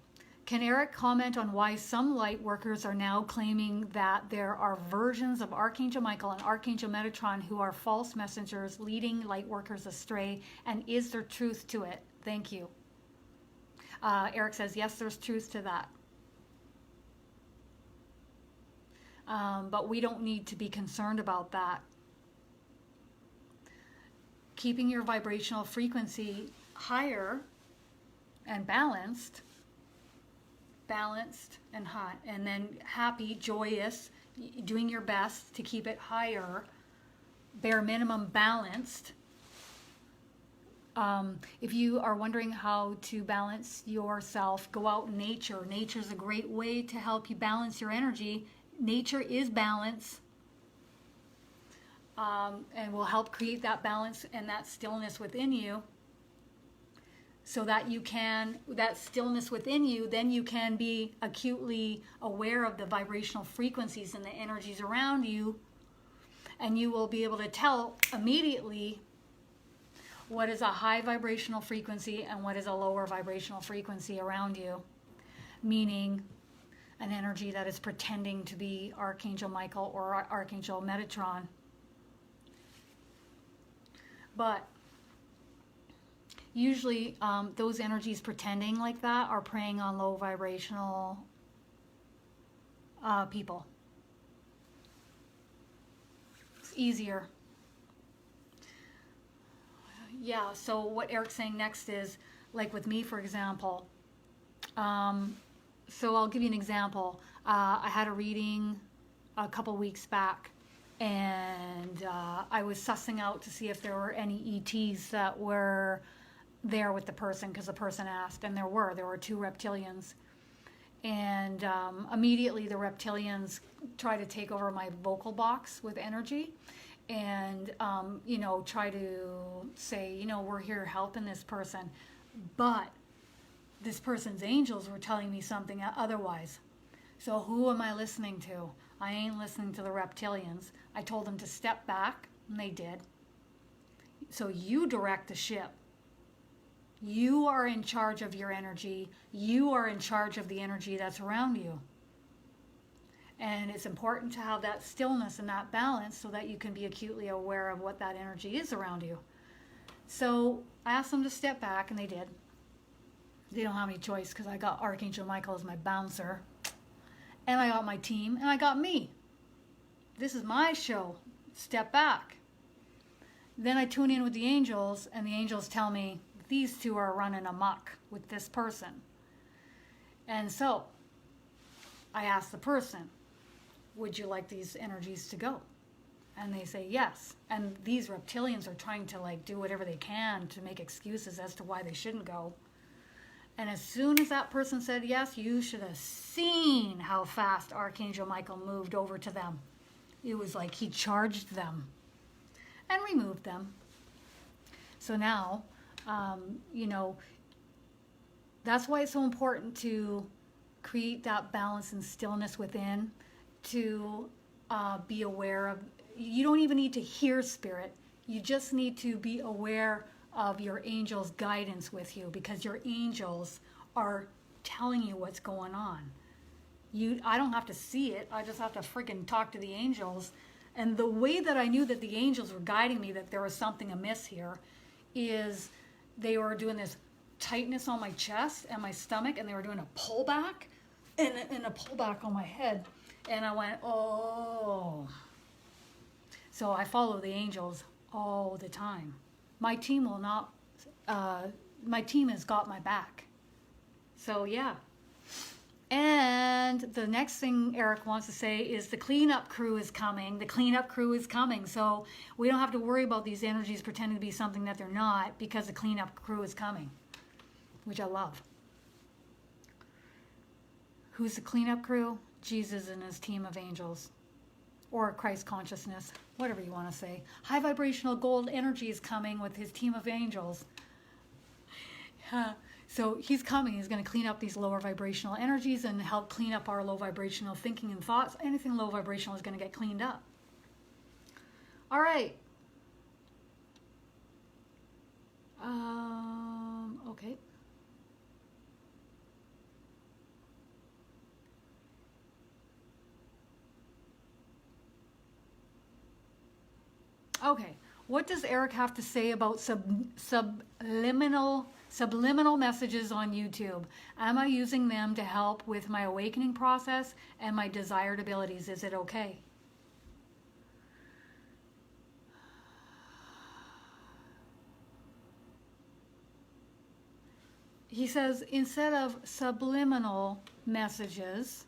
can Eric comment on why some light workers are now claiming that there are versions of Archangel Michael and Archangel Metatron who are false messengers leading light workers astray, and is there truth to it? Thank you. Eric says, yes, there's truth to that. But we don't need to be concerned about that. Keeping your vibrational frequency higher and balanced and hot, and then happy, joyous, doing your best to keep it higher, bare minimum balanced. If you are wondering how to balance yourself, go out in nature. Nature is a great way to help you balance your energy. Nature is balance, and will help create that balance and that stillness within you, so that you can, that stillness within you, then you can be acutely aware of the vibrational frequencies and the energies around you, and you will be able to tell immediately what is a high vibrational frequency and what is a lower vibrational frequency around you, meaning an energy that is pretending to be Archangel Michael or Archangel Metatron. But usually those energies pretending like that are preying on low vibrational people. It's easier. Yeah, so what Eric's saying next is, like with me, for example, so I'll give you an example. I had a reading a couple weeks back, and I was sussing out to see if there were any ETs that were there with the person, because the person asked, and there were 2 reptilians. And immediately the reptilians try to take over my vocal box with energy, and try to say, we're here helping this person, but this person's angels were telling me something otherwise. So who am I listening to? I ain't listening to the reptilians. I told them to step back, and they did. So you direct the ship. You are in charge of your energy. You are in charge of the energy that's around you. And it's important to have that stillness and that balance so that you can be acutely aware of what that energy is around you. So I asked them to step back, and they did. They don't have any choice because I got Archangel Michael as my bouncer. And I got my team, and I got me. This is my show. Step back. Then I tune in with the angels, and the angels tell me, these two are running amok with this person. And so I asked the person, would you like these energies to go? And they say yes. And these reptilians are trying to do whatever they can to make excuses as to why they shouldn't go. And as soon as that person said yes, you should have seen how fast Archangel Michael moved over to them. It was like he charged them and removed them. So now, that's why it's so important to create that balance and stillness within, to be aware of. You don't even need to hear spirit. You just need to be aware of your angels' guidance with you, because your angels are telling you what's going on. I don't have to see it. I just have to freaking talk to the angels. And the way that I knew that the angels were guiding me, that there was something amiss here, is they were doing this tightness on my chest and my stomach, and they were doing a pullback and a pullback on my head. And I went, oh. So I follow the angels all the time. My team will not, my team has got my back. So yeah. And the next thing Eric wants to say is the cleanup crew is coming. The cleanup crew is coming. So we don't have to worry about these energies pretending to be something that they're not, because the cleanup crew is coming, which I love. Who's the cleanup crew? Jesus and his team of angels, or Christ consciousness, whatever you want to say. High vibrational gold energy is coming with his team of angels. So he's coming. He's going to clean up these lower vibrational energies and help clean up our low vibrational thinking and thoughts. Anything low vibrational is going to get cleaned up. All right. Okay. Okay, what does Eric have to say about subliminal messages on YouTube? Am I using them to help with my awakening process and my desired abilities? Is it okay? He says, instead of subliminal messages,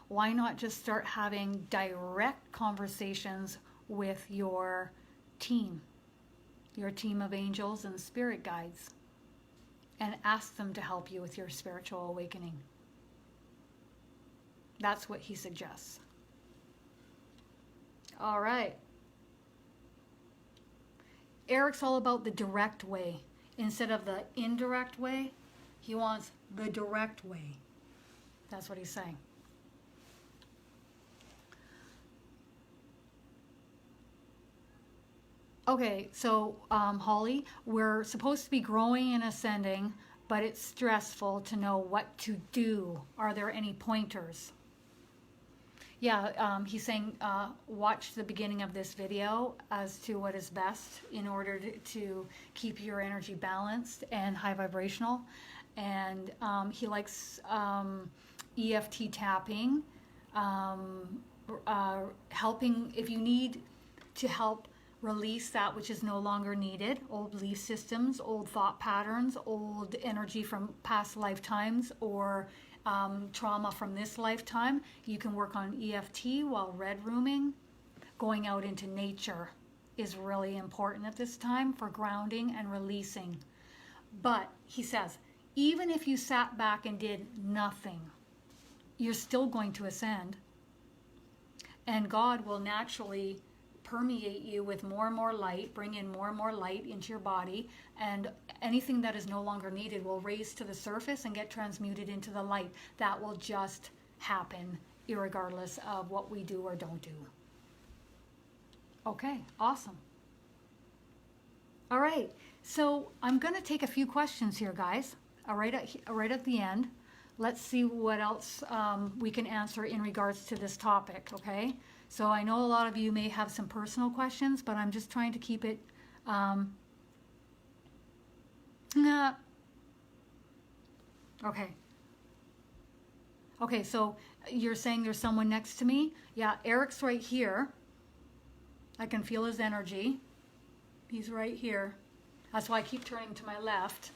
why not just start having direct conversations with your team of angels and spirit guides, and ask them to help you with your spiritual awakening? That's what he suggests. All right. Eric's all about the direct way. Instead of the indirect way, he wants the direct way. That's what he's saying. Okay, so Holly, we're supposed to be growing and ascending, but it's stressful to know what to do. Are there any pointers? Yeah, he's saying watch the beginning of this video as to what is best in order to keep your energy balanced and high vibrational. And he likes EFT tapping, helping if you need to help release that which is no longer needed, old belief systems, old thought patterns, old energy from past lifetimes, or trauma from this lifetime. You can work on EFT while red rooming. Going out into nature is really important at this time for grounding and releasing. But he says, even if you sat back and did nothing, you're still going to ascend. And God will naturally permeate you with more and more light, bring in more and more light into your body, and anything that is no longer needed will raise to the surface and get transmuted into the light. That will just happen irregardless of what we do or don't do. Okay, awesome. All right, so I'm going to take a few questions here, guys. Right at the end. Let's see what else we can answer in regards to this topic, okay? So I know a lot of you may have some personal questions, but I'm just trying to keep it... Okay. Okay, so you're saying there's someone next to me? Yeah, Eric's right here. I can feel his energy. He's right here. That's why I keep turning to my left.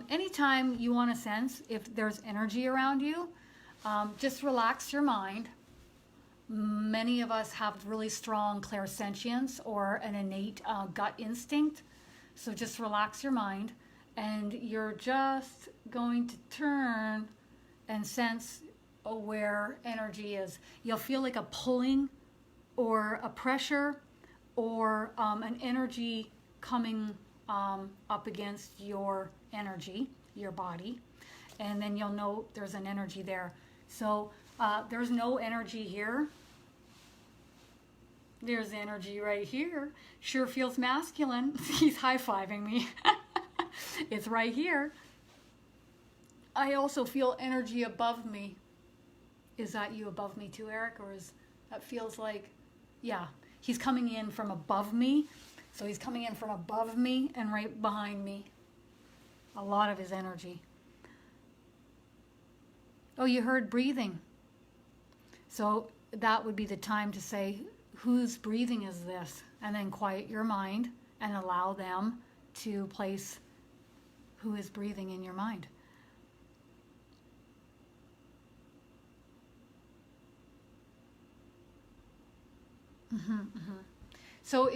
Anytime you want to sense if there's energy around you, just relax your mind. Many of us have really strong clairsentience or an innate gut instinct. So just relax your mind, and you're just going to turn and sense where energy is. You'll feel like a pulling or a pressure or an energy coming up against your energy, your body, and then you'll know there's an energy there. So there's no energy here. There's energy right here. Sure feels masculine. He's high-fiving me. It's right here. I also feel energy above me. Is that you above me too, Eric? Or is that feels like, yeah, he's coming in from above me. So he's coming in from above me and right behind me. A lot of his energy. Oh, you heard breathing. So that would be the time to say, whose breathing is this? And then quiet your mind and allow them to place who is breathing in your mind. So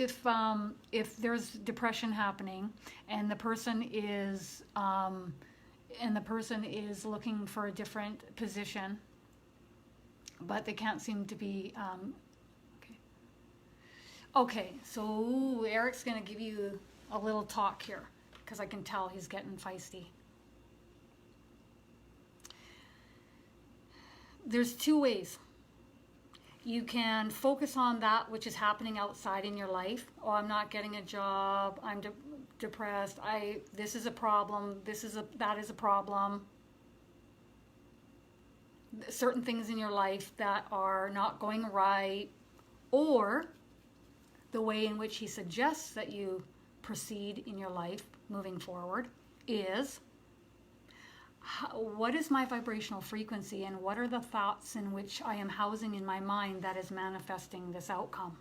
if there's depression happening and the person is looking for a different position, but they can't seem to be okay. So Eric's going to give you a little talk here because I can tell he's getting feisty. There's two ways. You can focus on that which is happening outside in your life. Oh, I'm not getting a job. I'm depressed. This is a problem. That is a problem. Certain things in your life that are not going right, or the way in which he suggests that you proceed in your life moving forward is, what is my vibrational frequency and what are the thoughts in which I am housing in my mind that is manifesting this outcome?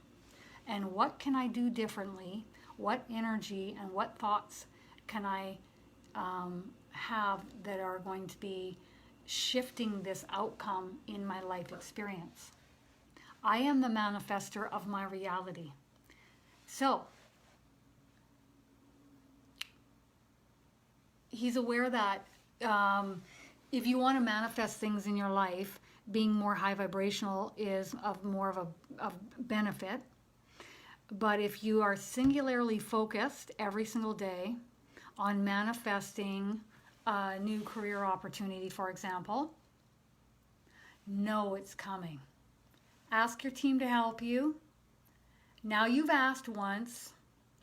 And what can I do differently? What energy and what thoughts can I have that are going to be shifting this outcome in my life experience? I am the manifester of my reality. So, he's aware that if you want to manifest things in your life, being more high vibrational is more of a benefit. But if you are singularly focused every single day on manifesting a new career opportunity, for example, know it's coming. Ask your team to help you. Now you've asked once.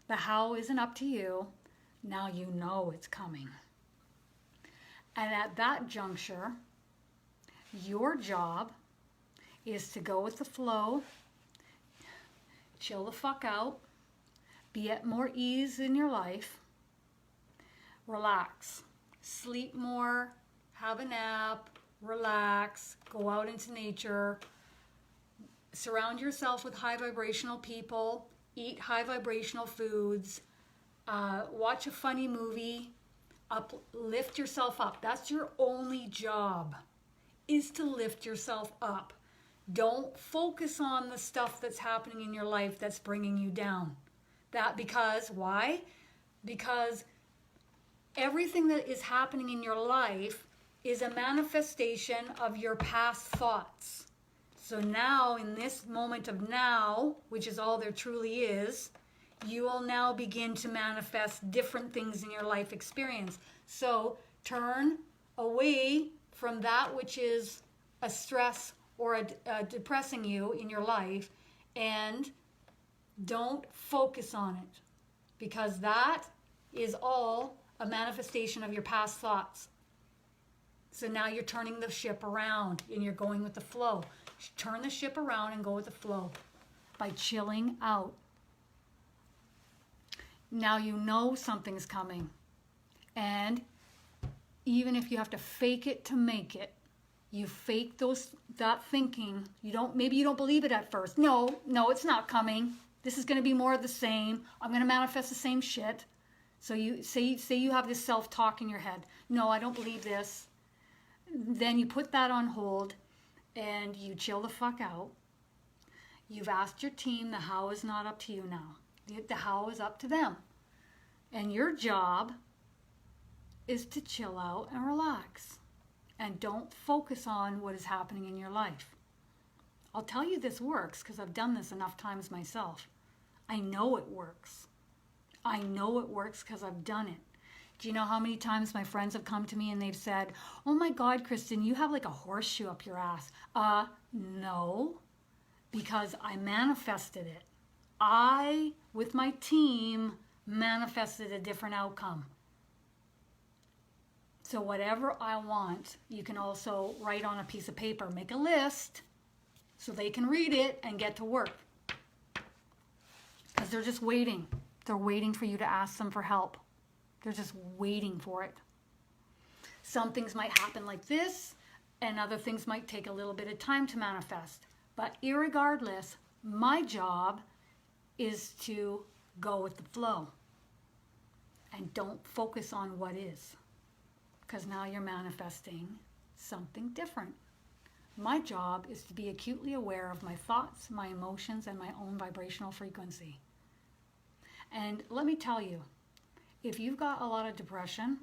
The how isn't up to you. Now you know it's coming. And at that juncture, your job is to go with the flow, chill the fuck out, be at more ease in your life, relax, sleep more, have a nap, relax, go out into nature, surround yourself with high vibrational people, eat high vibrational foods, watch a funny movie, lift yourself up. That's your only job, is to lift yourself up. Don't focus on the stuff that's happening in your life that's bringing you down. Why? Because everything that is happening in your life is a manifestation of your past thoughts. So now, in this moment of now, which is all there truly is, you will now begin to manifest different things in your life experience. So turn away from that which is a stress or a depressing you in your life, and don't focus on it, because that is all a manifestation of your past thoughts. So now you're turning the ship around and you're going with the flow. Turn the ship around and go with the flow by chilling out. Now you know something's coming. And even if you have to fake it to make it, you fake that thinking. Maybe you don't believe it at first. No, it's not coming. This is going to be more of the same. I'm going to manifest the same shit. So you say you have this self-talk in your head. No, I don't believe this. Then you put that on hold and you chill the fuck out. You've asked your team, the how is not up to you now. The how is up to them. And your job is to chill out and relax. And don't focus on what is happening in your life. I'll tell you this works because I've done this enough times myself. I know it works. I know it works because I've done it. Do you know how many times my friends have come to me and they've said, oh my God, Kristen, you have like a horseshoe up your ass. No, because I manifested it. I, with my team, manifested a different outcome. So whatever I want, you can also write on a piece of paper, make a list so they can read it and get to work. Because they're just waiting. They're waiting for you to ask them for help. They're just waiting for it. Some things might happen like this, and other things might take a little bit of time to manifest. But irregardless, my job is to go with the flow. And don't focus on what is. Because now you're manifesting something different. My job is to be acutely aware of my thoughts, my emotions, and my own vibrational frequency. And let me tell you, if you've got a lot of depression,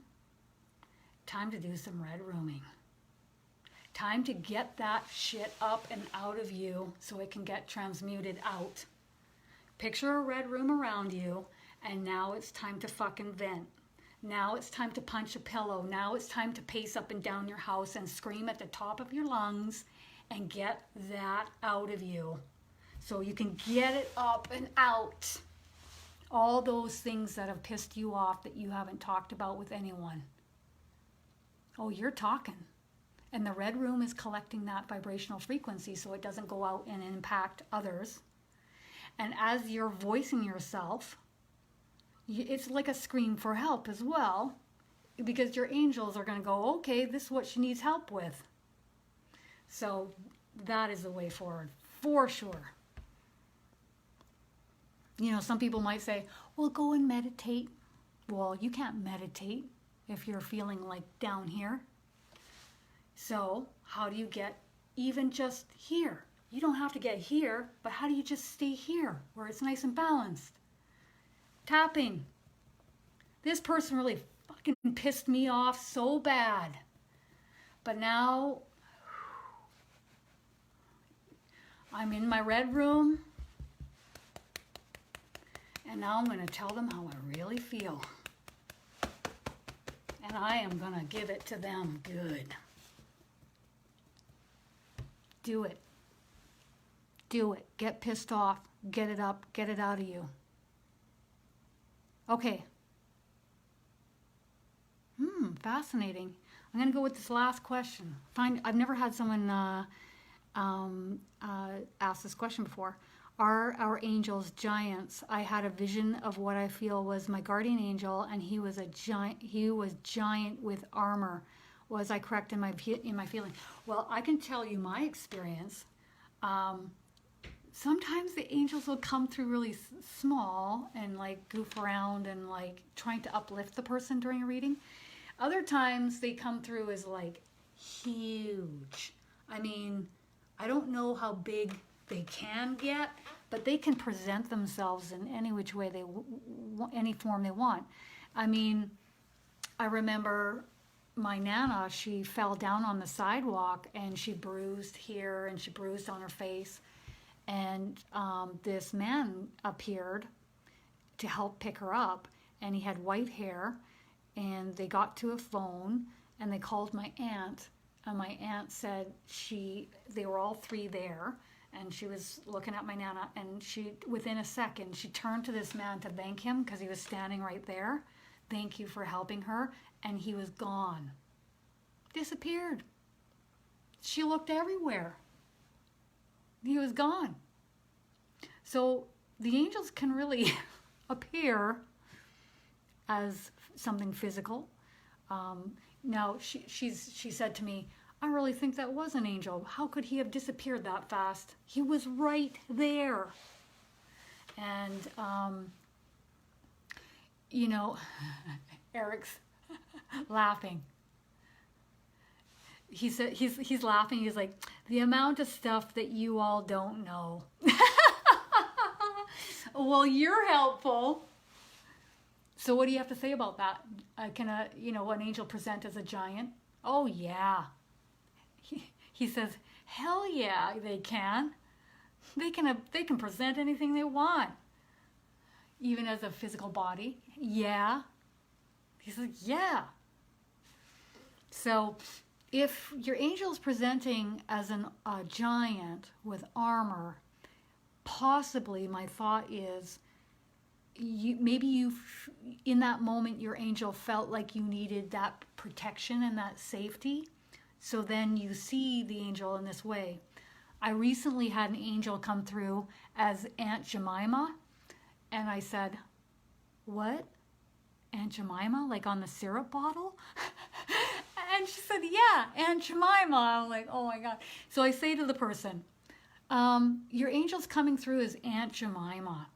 time to do some red rooming. Time to get that shit up and out of you so it can get transmuted out. Picture a red room around you, and now it's time to fucking vent. Now it's time to punch a pillow. Now it's time to pace up and down your house and scream at the top of your lungs and get that out of you so you can get it up and out. All those things that have pissed you off that you haven't talked about with anyone. Oh, you're talking. And the red room is collecting that vibrational frequency so it doesn't go out and impact others. And as you're voicing yourself, it's like a scream for help as well, because your angels are going to go, okay, this is what she needs help with. So that is the way forward, for sure. You know, some people might say, well, go and meditate. Well, you can't meditate if you're feeling like down here. So how do you get even just here? You don't have to get here, but how do you just stay here where it's nice and balanced? Tapping. This person really fucking pissed me off so bad. But now I'm in my red room. And now I'm going to tell them how I really feel. And I am going to give it to them good. Do it. Do it. Get pissed off. Get it up. Get it out of you. Okay. Fascinating. I'm going to go with this last question. I've never had someone ask this question before. Are our angels giants? I had a vision of what I feel was my guardian angel, and he was a giant. He was giant with armor. Was I correct in my feeling? Well, I can tell you my experience. Sometimes the angels will come through really small and like goof around and like trying to uplift the person during a reading. Other times they come through as like huge. I mean, I don't know how big they can get, but they can present themselves in any which way any form they want. I mean, I remember my Nana, she fell down on the sidewalk and she bruised here and she bruised on her face. And this man appeared to help pick her up, and he had white hair, and they got to a phone and they called my aunt, and my aunt said they were all three there, and she was looking at my Nana, and within a second she turned to this man to thank him because he was standing right there. Thank you for helping her. And he was gone. Disappeared. She looked everywhere. He was gone. So the angels can really appear as something physical. Now she said to me, I really think that was an angel. How could he have disappeared that fast? He was right there. And you know, Eric's laughing. He said he's laughing. He's like, the amount of stuff that you all don't know. Well, you're helpful. So what do you have to say about that? Can an angel present as a giant? Oh yeah. He says, hell yeah, they can. They can present anything they want, even as a physical body. Yeah. He says, yeah. So if your angel is presenting as a giant with armor, possibly my thought is maybe in that moment your angel felt like you needed that protection and that safety. So then you see the angel in this way. I recently had an angel come through as Aunt Jemima, and I said, what? Aunt Jemima, like on the syrup bottle? And she said, yeah, Aunt Jemima. I'm like, oh my God. So I say to the person, your angel's coming through as Aunt Jemima.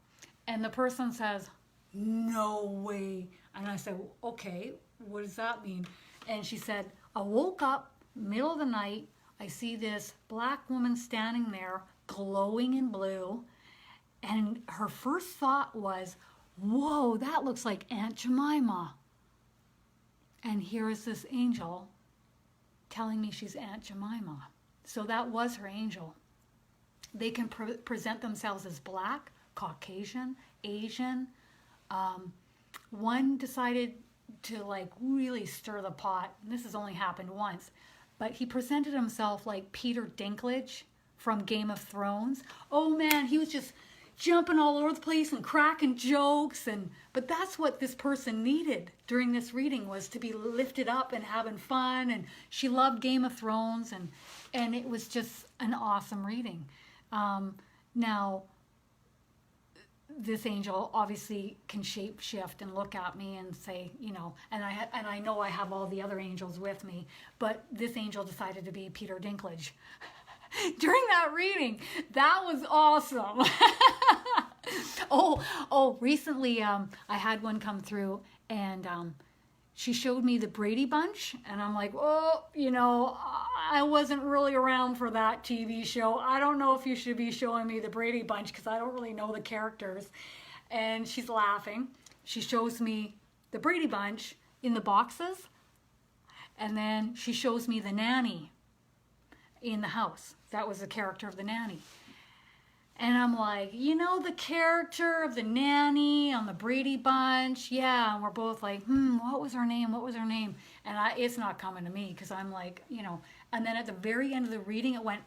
And the person says, no way. And I said, okay, what does that mean? And she said, I woke up middle of the night. I see this black woman standing there glowing in blue. And her first thought was, whoa, that looks like Aunt Jemima. And here is this angel telling me she's Aunt Jemima. So that was her angel. They can present themselves as black, Caucasian, Asian. One decided to like really stir the pot. And this has only happened once. But he presented himself like Peter Dinklage from Game of Thrones. Oh man, he was just jumping all over the place and cracking jokes. But that's what this person needed during this reading, was to be lifted up and having fun. And she loved Game of Thrones. And it was just an awesome reading. Now, this angel obviously can shape shift and look at me and say, and I know I have all the other angels with me, but this angel decided to be Peter Dinklage during that reading. That was awesome. Recently I had one come through, and she showed me the Brady Bunch, and I'm like, I wasn't really around for that TV show. I don't know if you should be showing me the Brady Bunch because I don't really know the characters. And she's laughing. She shows me the Brady Bunch in the boxes, and then she shows me the nanny in the house. That was the character of the nanny. And I'm like, the character of the nanny on the Brady Bunch? Yeah, and we're both like, what was her name? What was her name? And it's not coming to me because I'm like, And then at the very end of the reading, it went,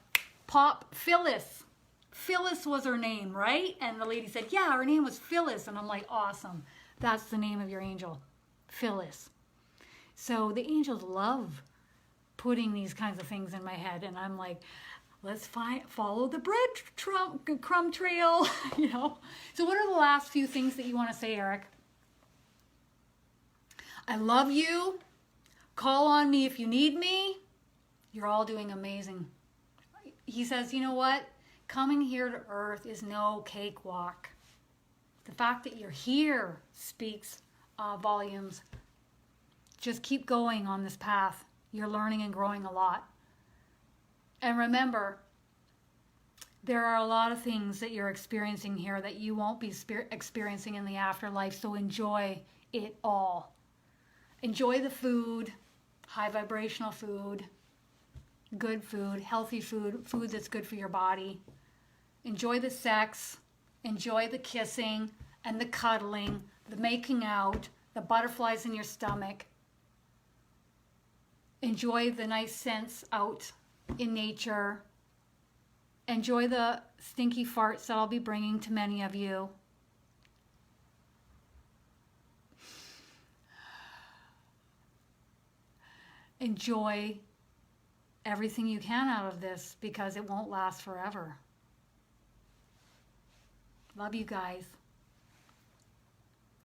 pop, Phyllis. Phyllis was her name, right? And the lady said, yeah, her name was Phyllis. And I'm like, awesome. That's the name of your angel, Phyllis. So the angels love putting these kinds of things in my head. And I'm like, let's follow the crumb trail, So what are the last few things that you want to say, Eric? I love you. Call on me if you need me. You're all doing amazing. He says, you know what? Coming here to Earth is no cakewalk. The fact that you're here speaks volumes. Just keep going on this path. You're learning and growing a lot. And remember, there are a lot of things that you're experiencing here that you won't be experiencing in the afterlife, so enjoy it all. Enjoy the food, high vibrational food, good food, healthy food, food that's good for your body. Enjoy the sex, enjoy the kissing and the cuddling, the making out, the butterflies in your stomach. Enjoy the nice scents out in nature. Enjoy the stinky farts that I'll be bringing to many of you. Enjoy everything you can out of this because it won't last forever. Love you guys.